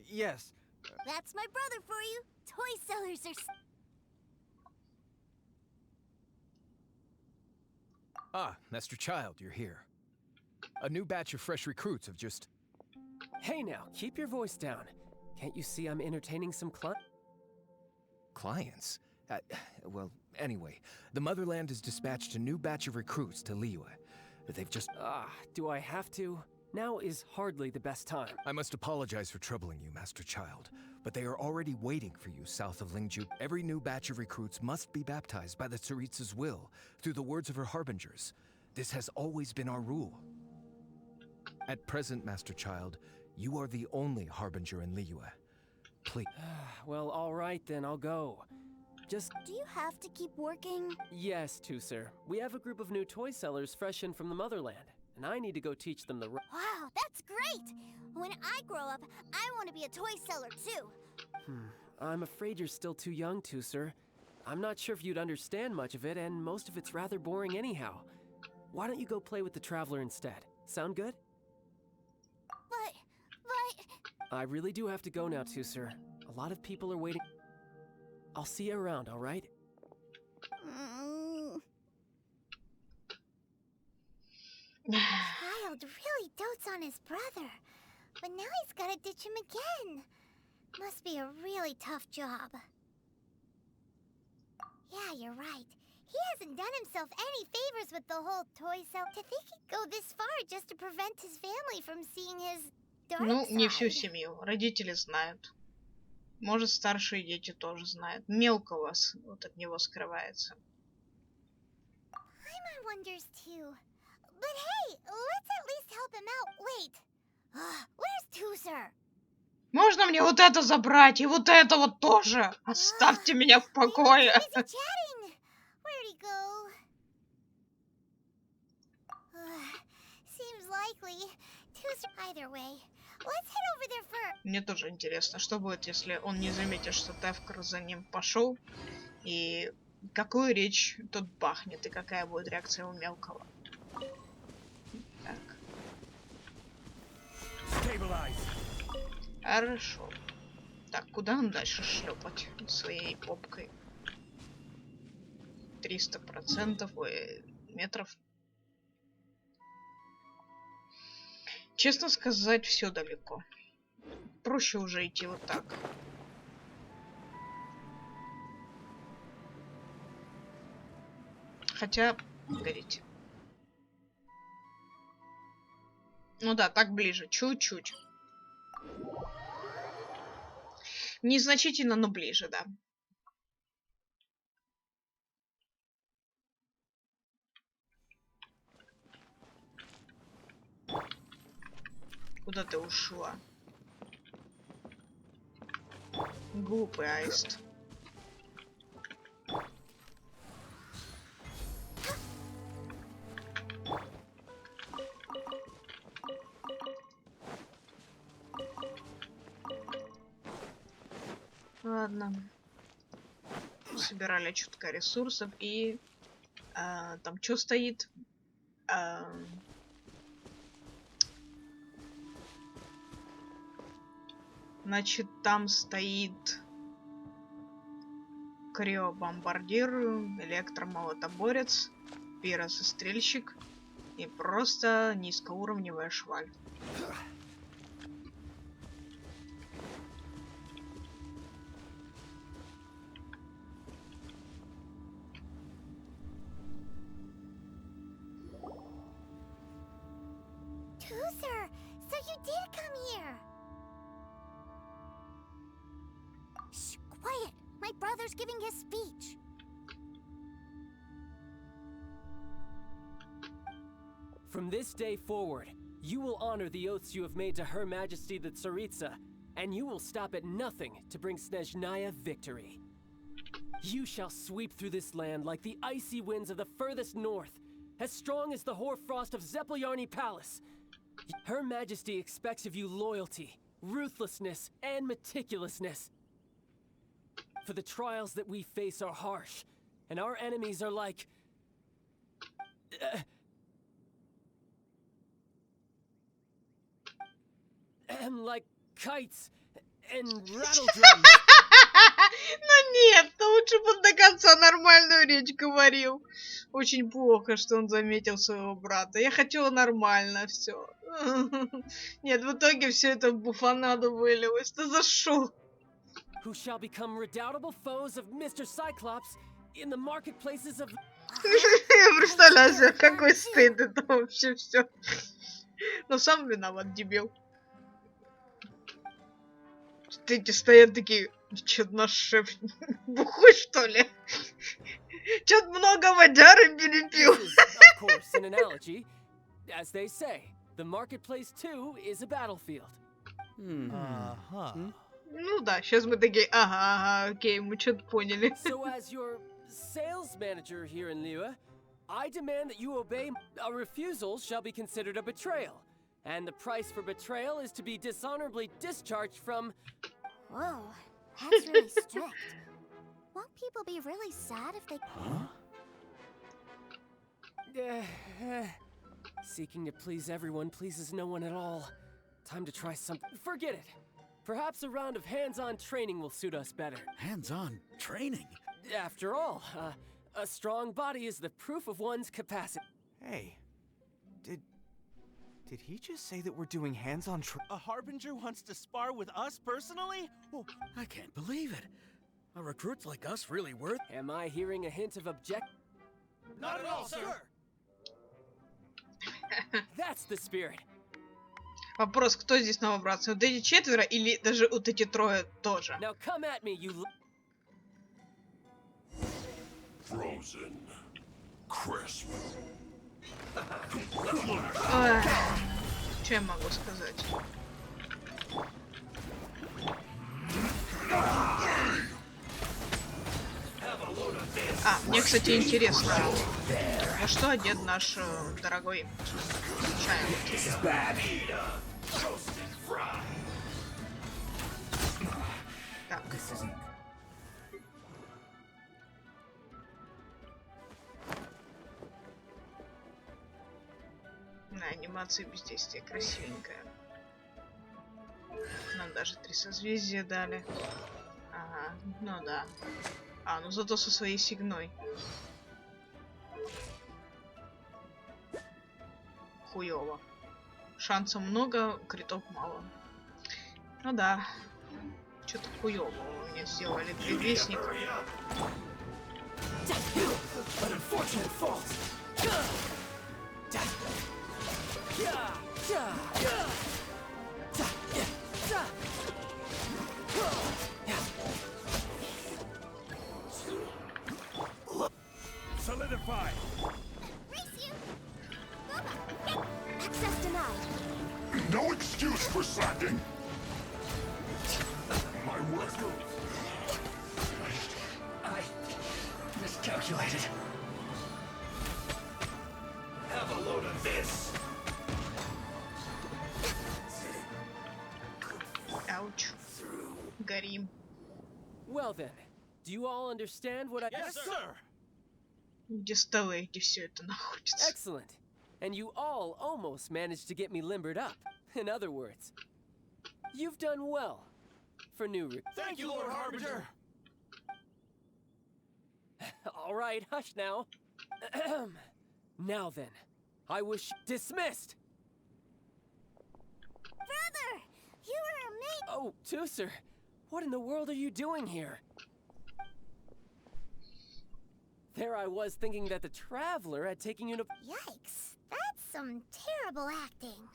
Yes. That's my brother for you. Toy sellers are... Ah, Master Child, you're here. A new batch of fresh recruits have just... Hey now, keep your voice down. Can't you see I'm entertaining some Clients? Well, anyway, the Motherland has dispatched a new batch of recruits to Liyue. They've just... do I have to? Now is hardly the best time. I must apologize for troubling you, Master Child, but they are already waiting for you south of Lingju. Every new batch of recruits must be baptized by the Tsaritsa's will, through the words of her harbingers. This has always been our rule. At present, Master Child, you are the only harbinger in Liyue. Please. Well, all right then, I'll go. Just... Do you have to keep working? Yes, sir. We have a group of new toy sellers fresh in from the Motherland, and I need to go teach them the... Wow, that's great! When I grow up, I want to be a toy seller too. I'm afraid you're still too young, sir. I'm not sure if you'd understand much of it, and most of it's rather boring anyhow. Why don't you go play with the Traveler instead? Sound good? But... I really do have to go now, sir. A lot of people are waiting. I'll see you around, all right? Child really dotes on his brother, but now he's gotta ditch him again. Must be a really tough job. Yeah, you're right. He hasn't done himself any favors with the whole toy sell. To think he'd go this far just to prevent his family from seeing his dark Ну, не side. всю семью. Родители знают. Может, старшие дети тоже знают. Мелко у вас вот от него скрывается. Paimon wonders too. But hey, let's at least help him out. Wait. Where's Tuser? Можно мне вот это забрать и вот это вот тоже? Оставьте меня в покое. Chatting. Where'd he go? Seems likely. Tuser. Either way, let's head over there first. Мне тоже интересно, что будет, если он не заметит, что Тевкер за ним пошел, и какую речь тут бахнет, и какая будет реакция у мелкого. Так. Хорошо. Так, куда нам дальше шлепать своей попкой? 300%, метров. Честно сказать, все далеко. Проще уже идти вот так. Хотя, погодите. Ну да, так ближе, чуть-чуть. Незначительно, но ближе, да. Куда ты ушла? Глупый аист. Ладно. Собирали чутка ресурсов и там что стоит? Значит, там стоит криобомбардир, электромолотоборец, пиросострельщик и просто низкоуровневая шваль. Tooser, so you did come here. Shh, quiet. My brother's giving his speech. From this day forward, you will honor the oaths you have made to Her Majesty the Tsaritsa, and you will stop at nothing to bring Snezhnaya victory. You shall sweep through this land like the icy winds of the furthest north, as strong as the hoarfrost of Zepelyarny Palace. Her Majesty expects of you loyalty, ruthlessness, and meticulousness. For the trials that we face are harsh, and our enemies are like... like kites and rattle drums. Ну нет, лучше бы он до конца нормальную речь говорил. Очень плохо, что он заметил своего брата. Я хотела нормально все. Нет, в итоге все это в буфанаду вылилось. Ты за шо? Who shall become redoubtable foes of Mr. Cyclops in the marketplaces of... Я представляю себе, какой стыд это вообще все. Но сам виноват, дебил. Эти стоят такие, чё-то наш шеф бухой, что ли? Чё-то много водяры перепил. This is, of course, an analogy. As they say, the marketplace too is a battlefield. Ну да, сейчас мы такие, ага, окей, мы что-то поняли. So as your sales manager here in Liyue, I demand that you obey. A refusal shall be considered a betrayal. And the price for betrayal is to be dishonorably discharged from... Whoa, that's really strict. Won't people be really sad if they... Seeking to please everyone pleases no one at all. Time to try something. Forget it. Perhaps a round of hands-on training will suit us better. Hands-on training? After all, a strong body is the proof of one's capacity. Hey, did he just say that we're doing hands-on A Harbinger wants to spar with us personally? Oh, I can't believe it. Are recruits like us really worth... Am I hearing a hint of object? Not at all, sir! That's the spirit. Вопрос, кто здесь новобранцы? Вот эти четверо или даже вот эти трое тоже? Now come at me, you... Frozen. Crisp. Что я могу сказать? Мне, кстати, интересно, во что одет наш дорогой Чайлд? Так. Анимация бездействия красивенькая. Нам даже 3 созвездия дали. Ага, ну да. Ну зато со своей сигной. Хуёво. Шансов много, критов мало. Ну да. Что-то хуёво у меня сделали предвестника. Solidify! Race you! Boba, access denied. No excuse for slacking. My work. I miscalculated. Have a load of this. Ауч. Горим. Well then, do you all understand what I... Yes, sir! Где столы, где все это находится? Excellent. and you all almost managed to get me limbered up. In other words, you've done well for new recruits. Thank you, Lord Harbinger! All right, hush now. Now then, I wish dismissed. Brother, you were amazing. Oh, Tooser, what in the world are you doing here? There I was thinking that the Traveler had taken you to... Yikes, that's some terrible acting.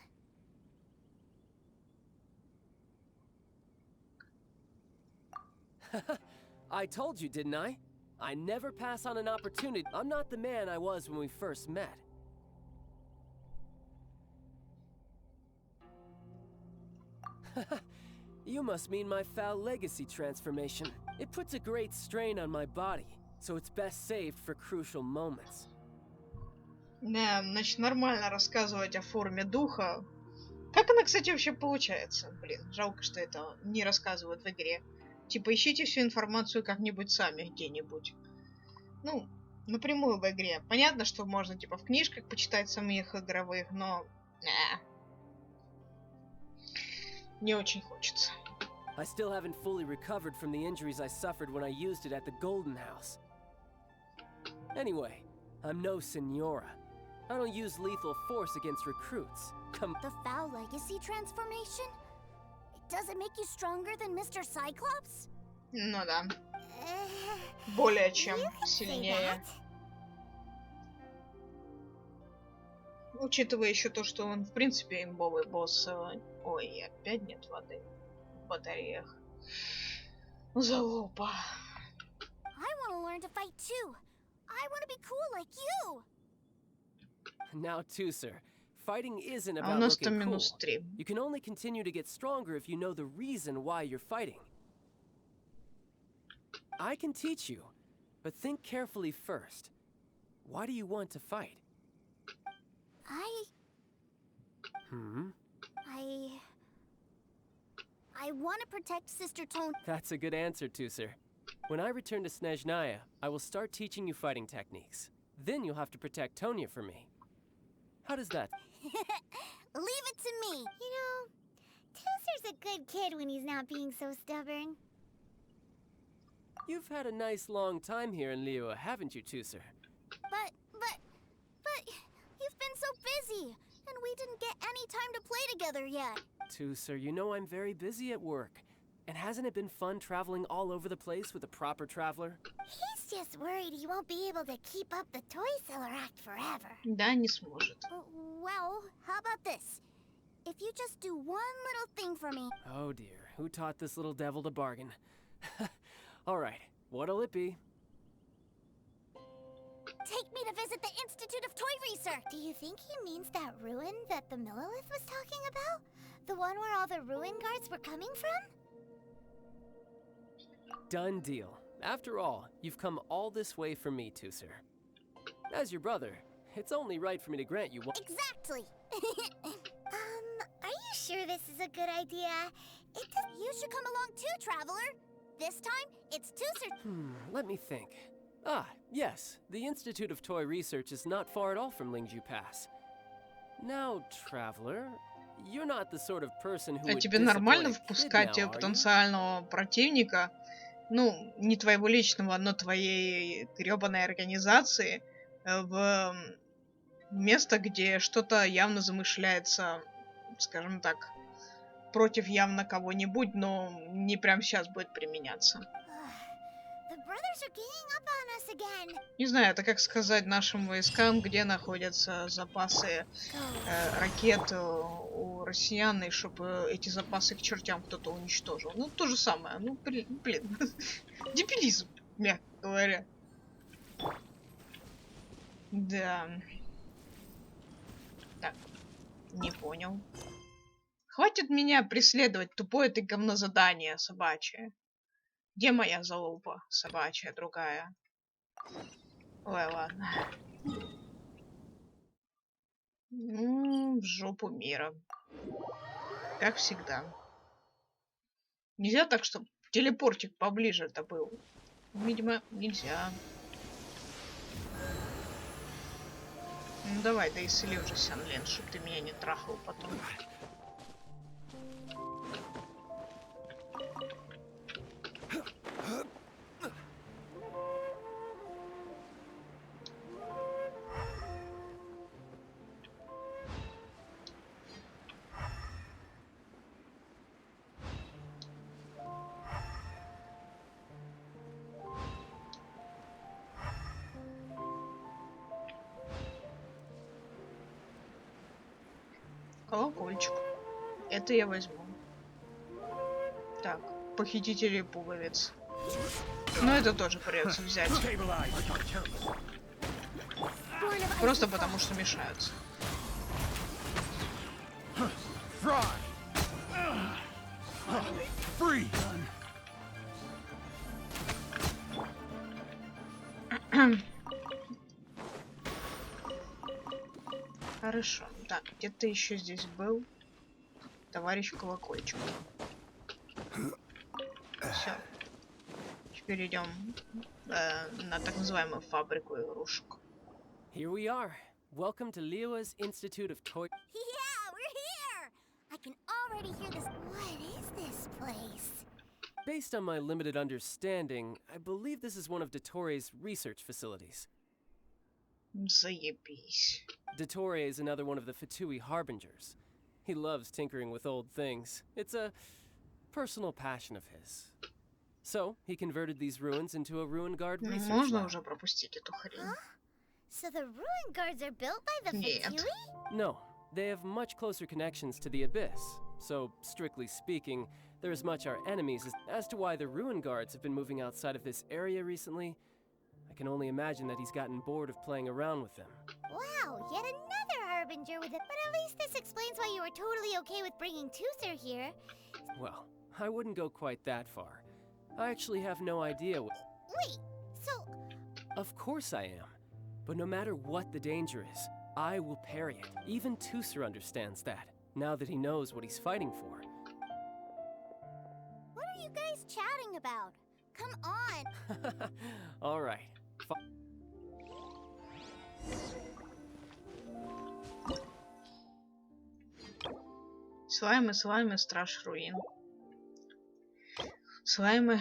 I told you, didn't I? I never pass on an opportunity. I'm not the man I was when we first met. You must mean my foul legacy transformation. It puts a great strain on my body, so it's best saved for crucial moments. Да, значит, нормально рассказывать о форме духа. Как она, кстати, вообще получается? Блин, жалко, что это не рассказывают в игре. Типа, ищите всю информацию как-нибудь сами где-нибудь. Ну, напрямую в игре. Понятно, что можно, типа, в книжках почитать самих игровых, но... не очень хочется. I still haven't fully recovered from the injuries I suffered when I used it at the Golden House. Anyway, I'm no Senora. I don't use lethal force against recruits. The foul legacy transformation? Does it make you stronger than Mr. Cyclops? Ну да. Более чем сильнее. Учитывая еще то, что он, в принципе, имбовый босс. Ой, опять нет воды в батареях. Залупа. I want to learn to fight too. I want to be cool like you. Now, too, sir. Fighting isn't А у about нас-то looking cool. минус 3. You can only continue to get stronger if you know the reason why you're fighting. I can teach you, but think carefully first. Why do you want to fight? I want to protect Sister Tone. That's a good answer, too, sir. When I return to Snezhnaya, I will start teaching you fighting techniques. Then you'll have to protect Tonya for me. How does that? Leave it to me. You know, Tooser's a good kid when he's not being so stubborn. You've had a nice long time here in Liyue, haven't you, Tooser? But you've been so busy, and we didn't get any time to play together yet. Tooser, you know I'm very busy at work. And hasn't it been fun traveling all over the place with a proper traveler? He's just worried he won't be able to keep up the toy seller act forever. Да, не сможет. Well, how about this? If you just do one little thing for me. Oh dear, who taught this little devil to bargain? All right, what'll it be? Take me to visit the Institute of Toy Research. Do you think he means that ruin that the Millilith was talking about? The one where all the ruin guards were coming from? Done deal. After all, you've come all this way for me, Tooser. As your brother, it's only right for me to grant you one. Exactly. Are you sure this is a good idea? You should come along too, Traveler. This time, it's Tooser. Let me think. Ah, yes. The Institute of Toy Research is not far at all from Lingju Pass. Now, Traveler, you're not the sort of person who А would тебе disappoint нормально a kid впускать now, are you? потенциального противника, ну, не твоего личного, но твоей грёбаной организации в место, где что-то явно замышляется, скажем так, против явно кого-нибудь, но не прям сейчас будет применяться. The brothers are ganging up on us again. Не знаю, это как сказать нашим войскам, где находятся запасы ракет у россиян, и чтобы эти запасы к чертям кто-то уничтожил. Ну, то же самое. Ну, блин. Дебилизм, мягко говоря. Да. Так, не понял. Хватит меня преследовать, тупое ты говно задание собачье. Где моя залупа собачья другая? Ой, ладно. В жопу мира. Как всегда. Нельзя так, чтобы телепортик поближе-то был. Видимо, нельзя. давай, да исцели уже Сянлин, чтоб ты меня не трахал потом. Колокольчик. Это я возьму. Так, похитители пуговиц. Но это тоже придется взять. Просто потому что мешаются. Хорошо. Так, где-то еще здесь был товарищ Колокольчик. Все. Теперь идем на так называемую фабрику игрушек. Here we are. Welcome to Liyue's Institute of Toy. Yeah, we're here! I can already hear this. What is this place? Based on my limited understanding, I believe this is one of Dottoro's research facilities. Заебись. Dottore is another one of the Fatui Harbingers. He loves tinkering with old things. It's a personal passion of his. So, he converted these ruins into a ruin guard research Можно lab. уже пропустить эту хрень? So the ruin guards are built by the Нет. Fatui? No, they have much closer connections to the Abyss. So, strictly speaking, they're as much our enemies as to why the ruin guards have been moving outside of this area recently. I can only imagine that he's gotten bored of playing around with them. Wow, yet another Harbinger with it. But at least this explains why you were totally okay with bringing Tooser here. Well, I wouldn't go quite that far. I actually have no idea what... Wait, so... Of course I am. But no matter what the danger is, I will parry it. Even Tooser understands that, now that he knows what he's fighting for. What are you guys chatting about? Come on! All right. Слаймы, страж руин. Слаймы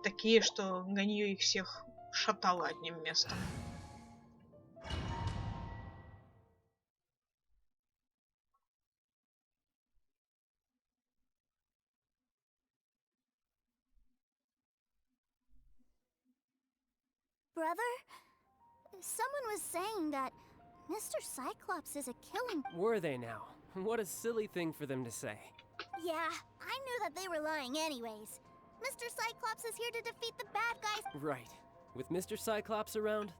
такие, что Ганью их всех шатало одним местом. Brother? Someone was saying that Mr. Cyclops is a killing... Were they now? What a silly thing for them to say. Yeah, I knew that they were lying anyways. Mr. Cyclops is here to defeat the bad guys. Right. With Mr. Cyclops around,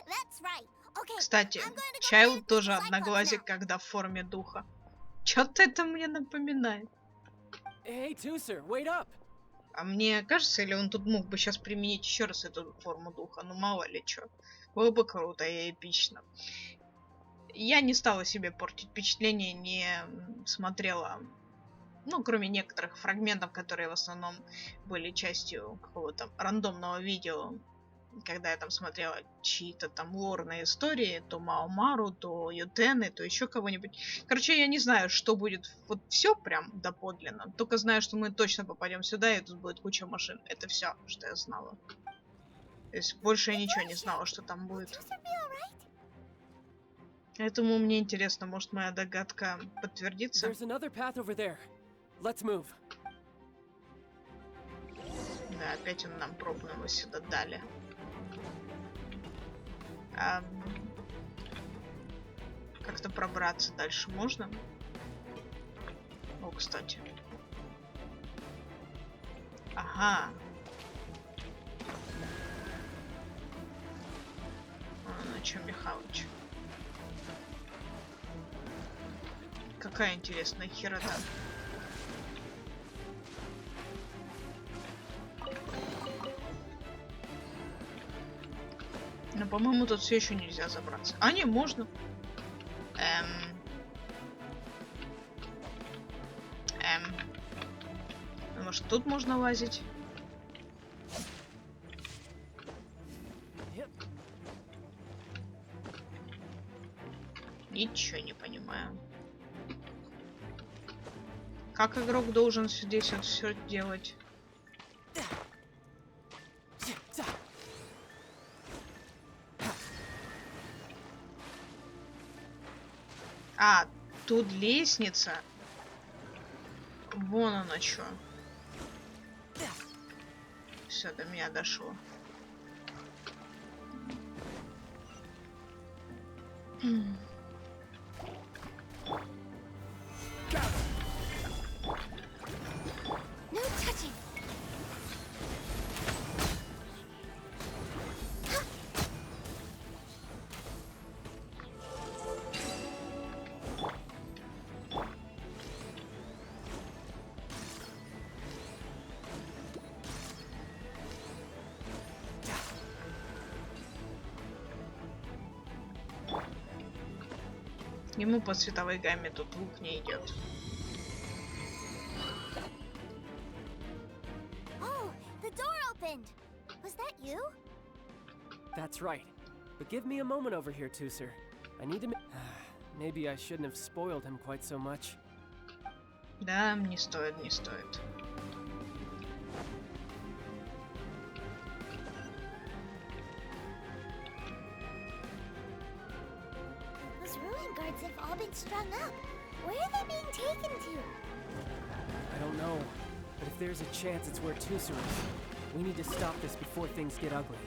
That's right. Okay, Кстати, I'm going to go Чайл play with тоже Mr. Cyclops одноглазик, now. когда в форме духа. Чё-то это мне напоминает. Hey, Tooser, wait up! А мне кажется, или он тут мог бы сейчас применить еще раз эту форму духа? Ну мало ли чё. Было бы круто и эпично. Я не стала себе портить впечатление, не смотрела, ну, кроме некоторых фрагментов, которые в основном были частью какого-то рандомного видео, когда я там смотрела чьи-то там лорные истории, то Маомару, то Ютены, то еще кого-нибудь. Короче, я не знаю, что будет вот все прям доподлинно. Только знаю, что мы точно попадем сюда, и тут будет куча машин. Это все, что я знала. То есть больше я ничего не знала, что там будет. Поэтому мне интересно, может моя догадка подтвердится. There's another path over there. Let's move. Да, опять он нам пробного сюда дали. Как-то пробраться дальше можно? О, кстати. Ага. Ну чё, Михалыч? Какая интересная херота. Но, по-моему, тут все еще нельзя забраться. А, не, можно. Может, тут можно лазить? Ничего не понимаю. Как игрок должен здесь вот все делать? А, тут лестница. Вон она что. Все, до меня дошло. No touching. Ему по цветовой гамме тут лук не идет. Oh, the door opened. Was that you? That's right. But give me a moment over here, Tooser. I need to Maybe I shouldn't have spoiled him quite so much. Да, не стоит, не стоит. Those ruin guards have all been strung up. Where are they being taken to? I don't know, but if there's a chance it's where Tooser is, we need to stop this before things get ugly.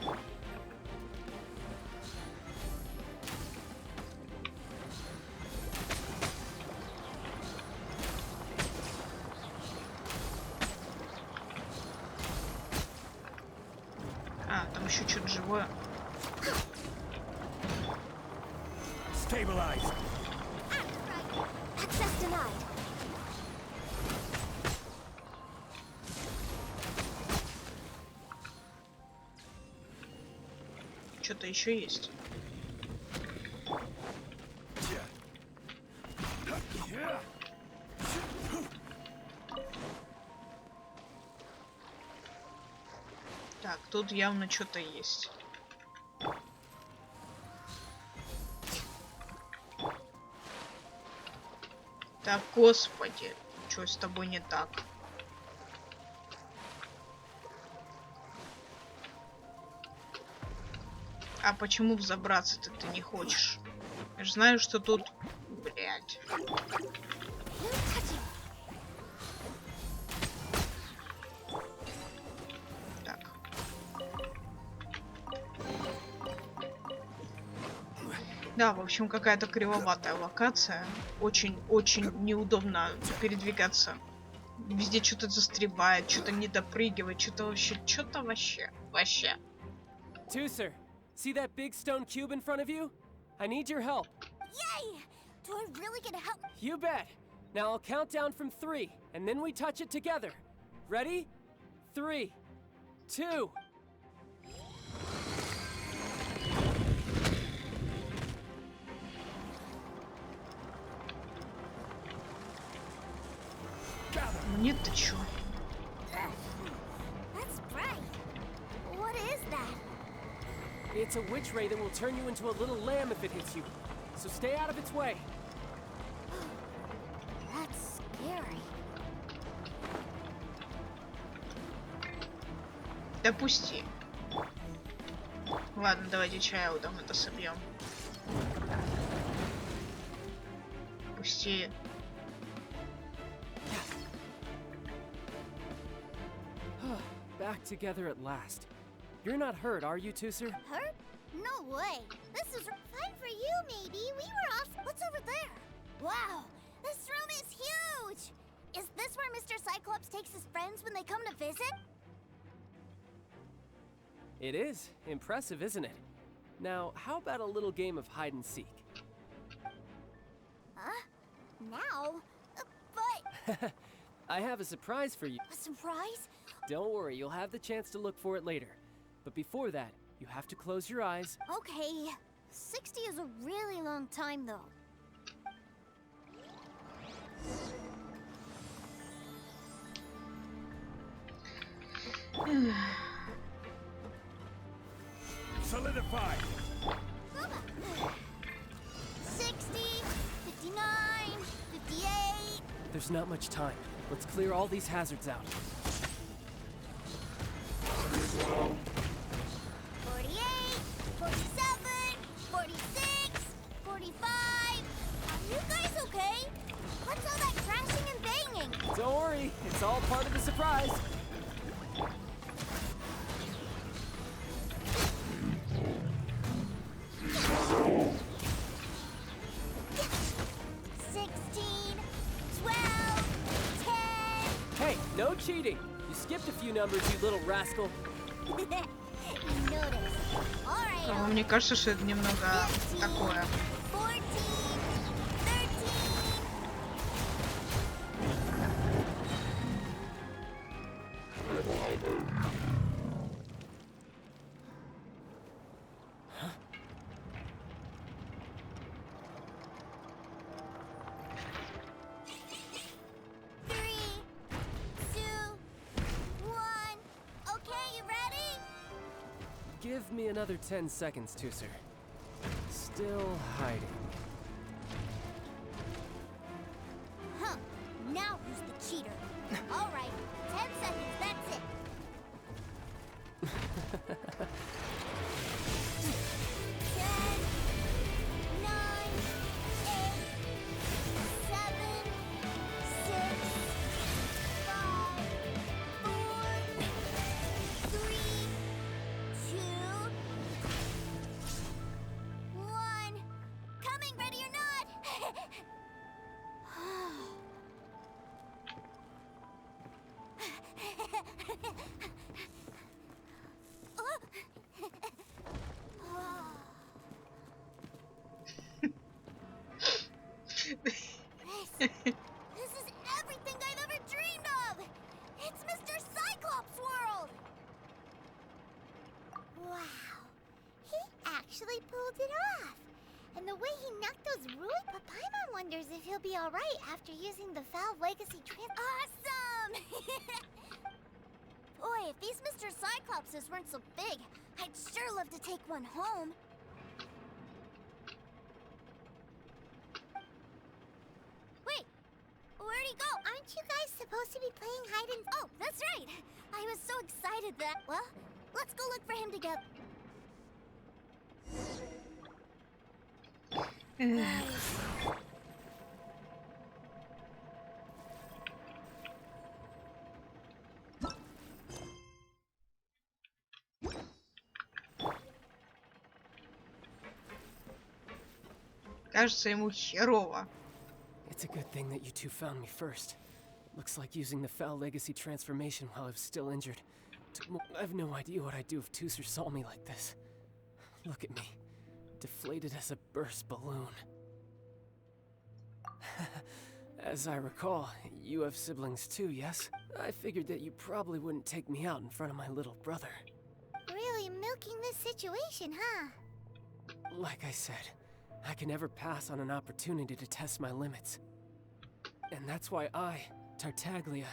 А, там еще что-то живое. Stabilized. Access denied. Что-то еще есть. Так, тут явно что-то есть. Так, господи, что с тобой не так? А почему взобраться-то ты не хочешь? Я же знаю, что тут... Блядь. Так. Да, в общем, какая-то кривоватая локация. Очень-очень неудобно передвигаться. Везде что-то застревает, что-то не допрыгивает, что-то вообще. Tooser, see that big stone cube in front of you? I need your help. Yay! Do I really get help? You bet. Now I'll count down from 3, and then we touch it together. Ready? 3, 2. Мне-то чё? That's bright. What is that? It's a witch ray that will turn you into a little lamb if it hits you. So stay out of its way. That's scary. Допусти. Ладно, давайте Чайлдом это собьем. Пусти. Back together at last. You're not hurt, are you, Tooser? Hurt? No way. This is fine for you, maybe. We were off. What's over there? Wow, this room is huge. Is this where Mr. Cyclops takes his friends when they come to visit? It is. Impressive, isn't it? Now, how about a little game of hide and seek? Huh? Now? But... I have a surprise for you. A surprise? Don't worry, you'll have the chance to look for it later. But before that, you have to close your eyes. Okay. 60 is a really long time, though. Solidified. 60. There's not much time. Let's clear all these hazards out. 48, 47, 46, 45. Are you guys okay? What's all that crashing and banging? Don't worry, it's all part of the surprise. Hey, no cheating! You skipped a few numbers, you little rascal. Мне кажется, что это немного такое. Give me another 10 seconds, Tooser. Still hiding. Huh. Now who's the cheater? All right. 10 seconds, that's it. 10, 9, 8, 7, 6, 5, 4, 3, 2, 1. Coming, ready or not? This is everything I've ever dreamed of! It's Mr. Cyclops' world! Wow. He actually pulled it off. And the way he knocked those ruined Papaimon wonders if he'll be alright after using the Valve Legacy Awesome! Boy, if these Mr. Cyclopses weren't so big, I'd sure love to take one home. Wait, where'd he go? Aren't you guys supposed to be playing hide and... Oh, that's right! I was so excited that... Well, let's go look for him together. Кажется, ему херово. It's a good thing that you two found me first. Looks like using the Foul Legacy transformation while I was still injured. I have no idea what I'd do if Tooser saw me like this. Look at me. Deflated as a burst balloon. As I recall, you have siblings too, yes? I figured that you probably wouldn't take me out in front of my little brother. Really milking this situation, huh? Like I said, I can never pass on an opportunity to test my limits. And that's why I, Tartaglia,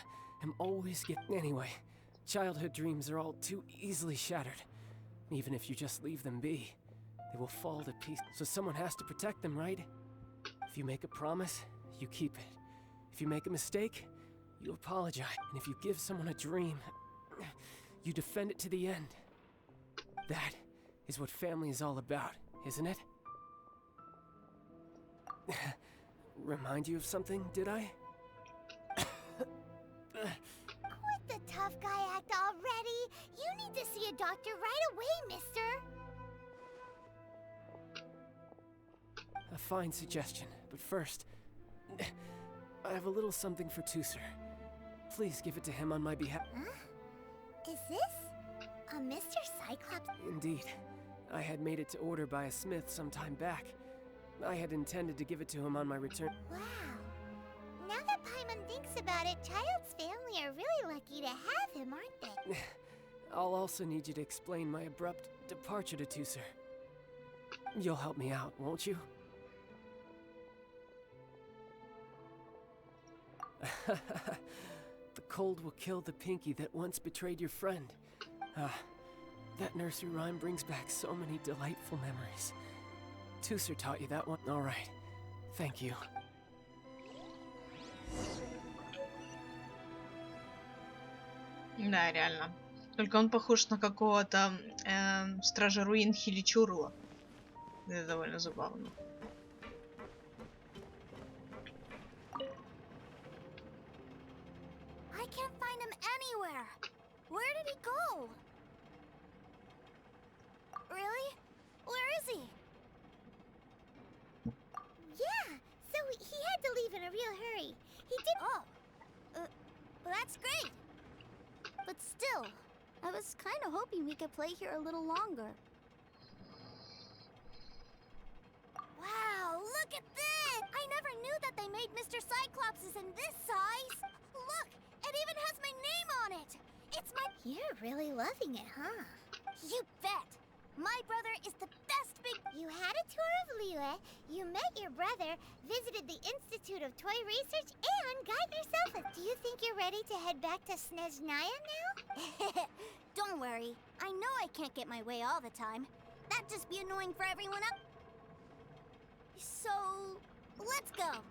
am always Anyway, childhood dreams are all too easily shattered. Even if you just leave them be, they will fall to pieces. So someone has to protect them, right? If you make a promise, you keep it. If you make a mistake, you apologize. And if you give someone a dream, you defend it to the end. That is what family is all about, isn't it? Remind you of something, did I? Quit the tough guy act already! You need to see a doctor right away, mister! A fine suggestion, but first, I have a little something for Tooser. Please give it to him on my behalf. Huh? Is this a Mr. Cyclops? Indeed. I had made it to order by a smith some time back. I had intended to give it to him on my return. Wow. Now that Paimon thinks about it, Child's family are really lucky to have him, aren't they? I'll also need you to explain my abrupt departure to Tooser. You'll help me out, won't you? The cold will kill the pinky that once betrayed your friend. Ah, that nursery rhyme brings back so many delightful memories. Tooser taught you that one? All right. Thank you. Да, реально. Только он похож на какого-то стража руин Хиличурла. Это довольно забавно. I can't find him anywhere. Where did he go? Really? Where is he? Yeah, so he had to leave in a real hurry. He did. Oh. Well, that's great. But still, I was kind of hoping we could play here a little longer. Wow, look at this! I never knew that they made Mr. Cyclopses in this size. Look, it even has my name on it. It's my... You're really loving it, huh? You bet. My brother is the best big... You had a tour of Liyue, you met your brother, visited the Institute of Toy Research, and got yourself a... Do you think you're ready to head back to Sneznaya now? Don't worry. I know I can't get my way all the time. That'd just be annoying for everyone else. So, let's go.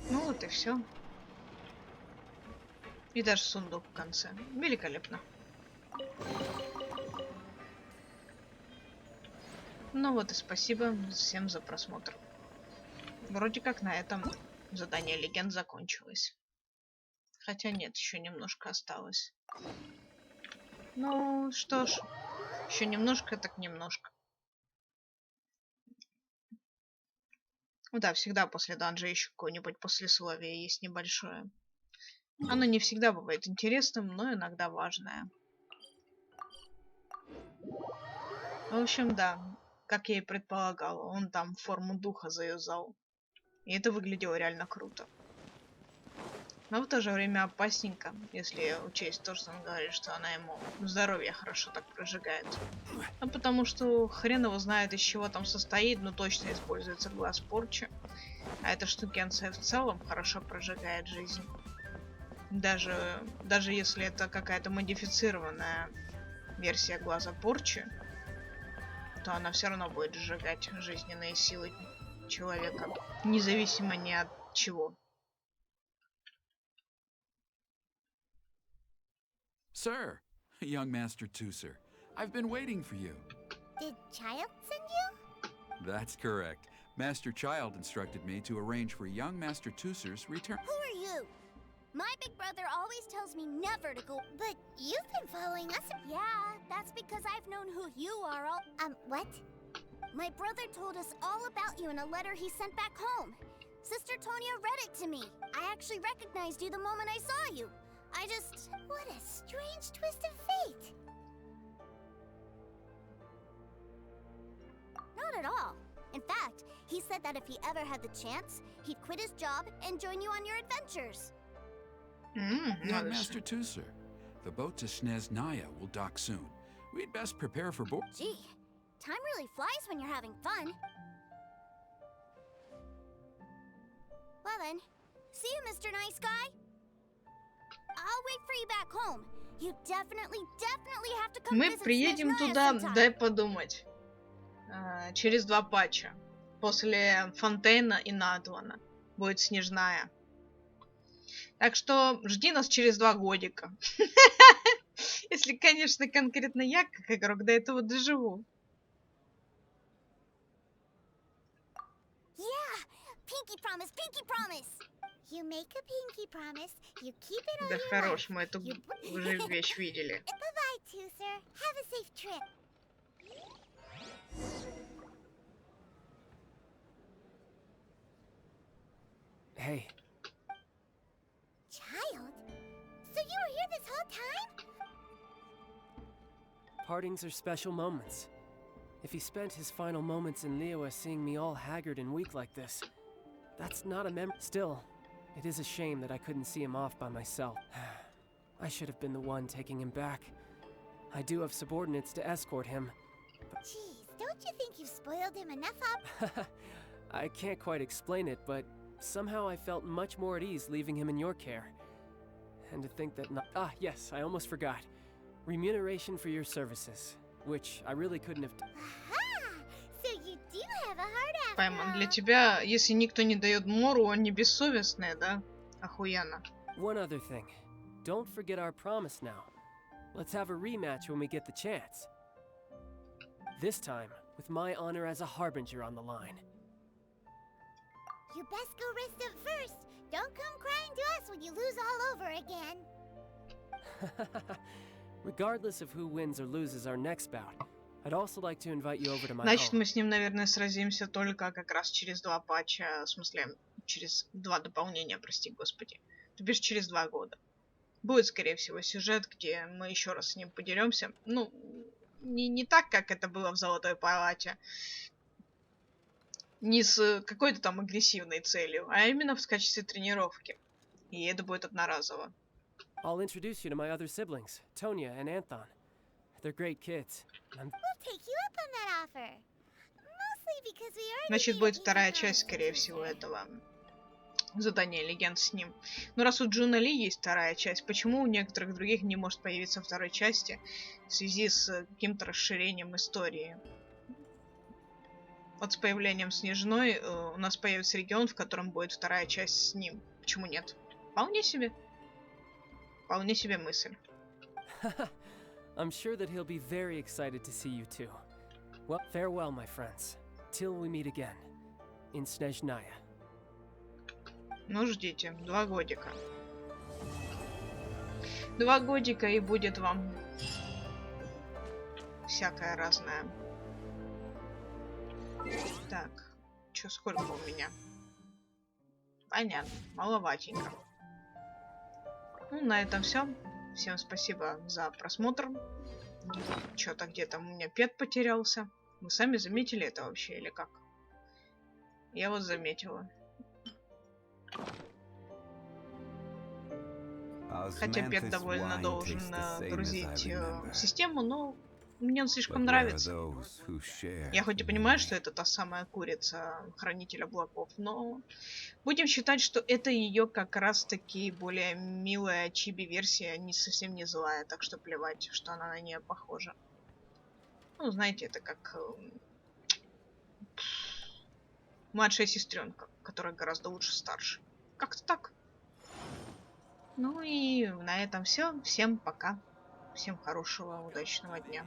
Ну вот и все. И даже сундук в конце. Великолепно. Ну вот и спасибо всем за просмотр. Вроде как на этом задание легенд закончилось. Хотя нет, еще немножко осталось. Ну что ж, еще немножко, так немножко. Ну да, всегда после данжа еще какое-нибудь послесловие есть небольшое. Оно не всегда бывает интересным, но иногда важное. В общем, да, как я и предполагала, он там форму духа заюзал. И это выглядело реально круто. Но в то же время опасненько, если учесть то, что он говорит, что она ему здоровье хорошо так прожигает. Ну, потому что хрен его знает, из чего там состоит, но точно используется глаз порчи. А эта штукенция в целом хорошо прожигает жизнь. Даже если это какая-то модифицированная версия глаза порчи, то она все равно будет сжигать жизненные силы человека, независимо ни от чего. Sir, young Master Tooser, I've been waiting for you. Did Child send you? That's correct. Master Child instructed me to arrange for young Master Tooser's return. Who are you? My big brother always tells me never to go. But you've been following us. Yeah, that's because I've known who you are all... What? My brother told us all about you in a letter he sent back home. Sister Tonya read it to me. I actually recognized you the moment I saw you. I just... What a strange twist of fate. Not at all. In fact, he said that if he ever had the chance, he'd quit his job and join you on your adventures. Young Master Tooser, the boat to Sneznaya will dock soon. We'd best prepare for board. Gee, time really flies when you're having fun. Well then, see you, Mr. Nice Guy. I'll wait for you back home. You definitely have to come Мы visit приедем Sneznaya туда, sometime. дай подумать, через 2 патча. После Фонтейна и Надлана будет Снежная. Так что жди нас через 2 годика. Если, конечно, конкретно я, как игрок, до этого доживу. Yeah, pinky promise, pinky promise. You make a pinky promise, you keep it all Да your хорош, life. мы эту уже вещь видели. Bye-bye, Tooser. Have a safe trip. Hey, Child? So you were here this whole time? partings are special moments. If he spent his final moments in Liyue seeing me all haggard and weak like this, that's not a Still, it is a shame that I couldn't see him off by myself. I should have been the one taking him back. I do have subordinates to escort him. Jeez, don't you think you've spoiled him enough up? I can't quite explain it, but somehow I felt much more at ease leaving him in your care. And to think that not— Ah, yes, I almost forgot. Remuneration for your services, which I really couldn't have— Aha! So you do have a heart Пайман, для тебя, если никто не дает Мору, они бессовестные, да? Охуенно. One other thing. Don't forget our promise now. Let's have a rematch when we get the chance. This time, with my honor as a harbinger on the line. You best go rest up first. Don't come crying to us when you lose all over again. Regardless of who wins or loses our next bout, I'd also like to invite you over to my Значит, home. мы с ним, наверное, сразимся только как раз через 2 патча, в смысле, через 2 дополнения, прости господи. То бишь через 2 года. Будет, скорее всего, сюжет, где мы еще раз с ним подеремся. Ну, не так, как это было в Золотой Палате. Не с какой-то там агрессивной целью, а именно в качестве тренировки. И это будет одноразово. I'll introduce you to my other siblings, Tonya and Anthon. They're great kids. We'll take you up on that offer. Mostly because we already Значит, made a будет paper вторая promise часть, to скорее Tooser. всего, этого задания легенд с ним. Но раз у Джуна Ли есть вторая часть, почему у некоторых других не может появиться второй части в связи с каким-то расширением истории? Вот с появлением Снежной у нас появится регион, в котором будет вторая часть с ним. Почему нет? Вполне себе. Вполне себе мысль. I'm sure that he'll be very excited to see you too. Well, farewell, my friends. Till we meet again. In Snezhnaya. Ну, ждите. 2 годика. 2 годика и будет вам всякое разное. Так, чё, сколько у меня? Понятно, маловатенько. Ну, на этом все. Всем спасибо за просмотр. Чё-то где-то у меня пет потерялся. Вы сами заметили это вообще или как? Я вот заметила. Хотя пет довольно должен грузить систему, но мне он слишком нравится. Я хоть и понимаю, что это та самая курица Хранитель облаков, но будем считать, что это ее как раз-таки более милая чиби-версия, не совсем не злая, так что плевать, что она на нее похожа. Ну, знаете, это как младшая сестренка, которая гораздо лучше старше. Как-то так. Ну и на этом все. Всем пока. Всем хорошего, удачного дня.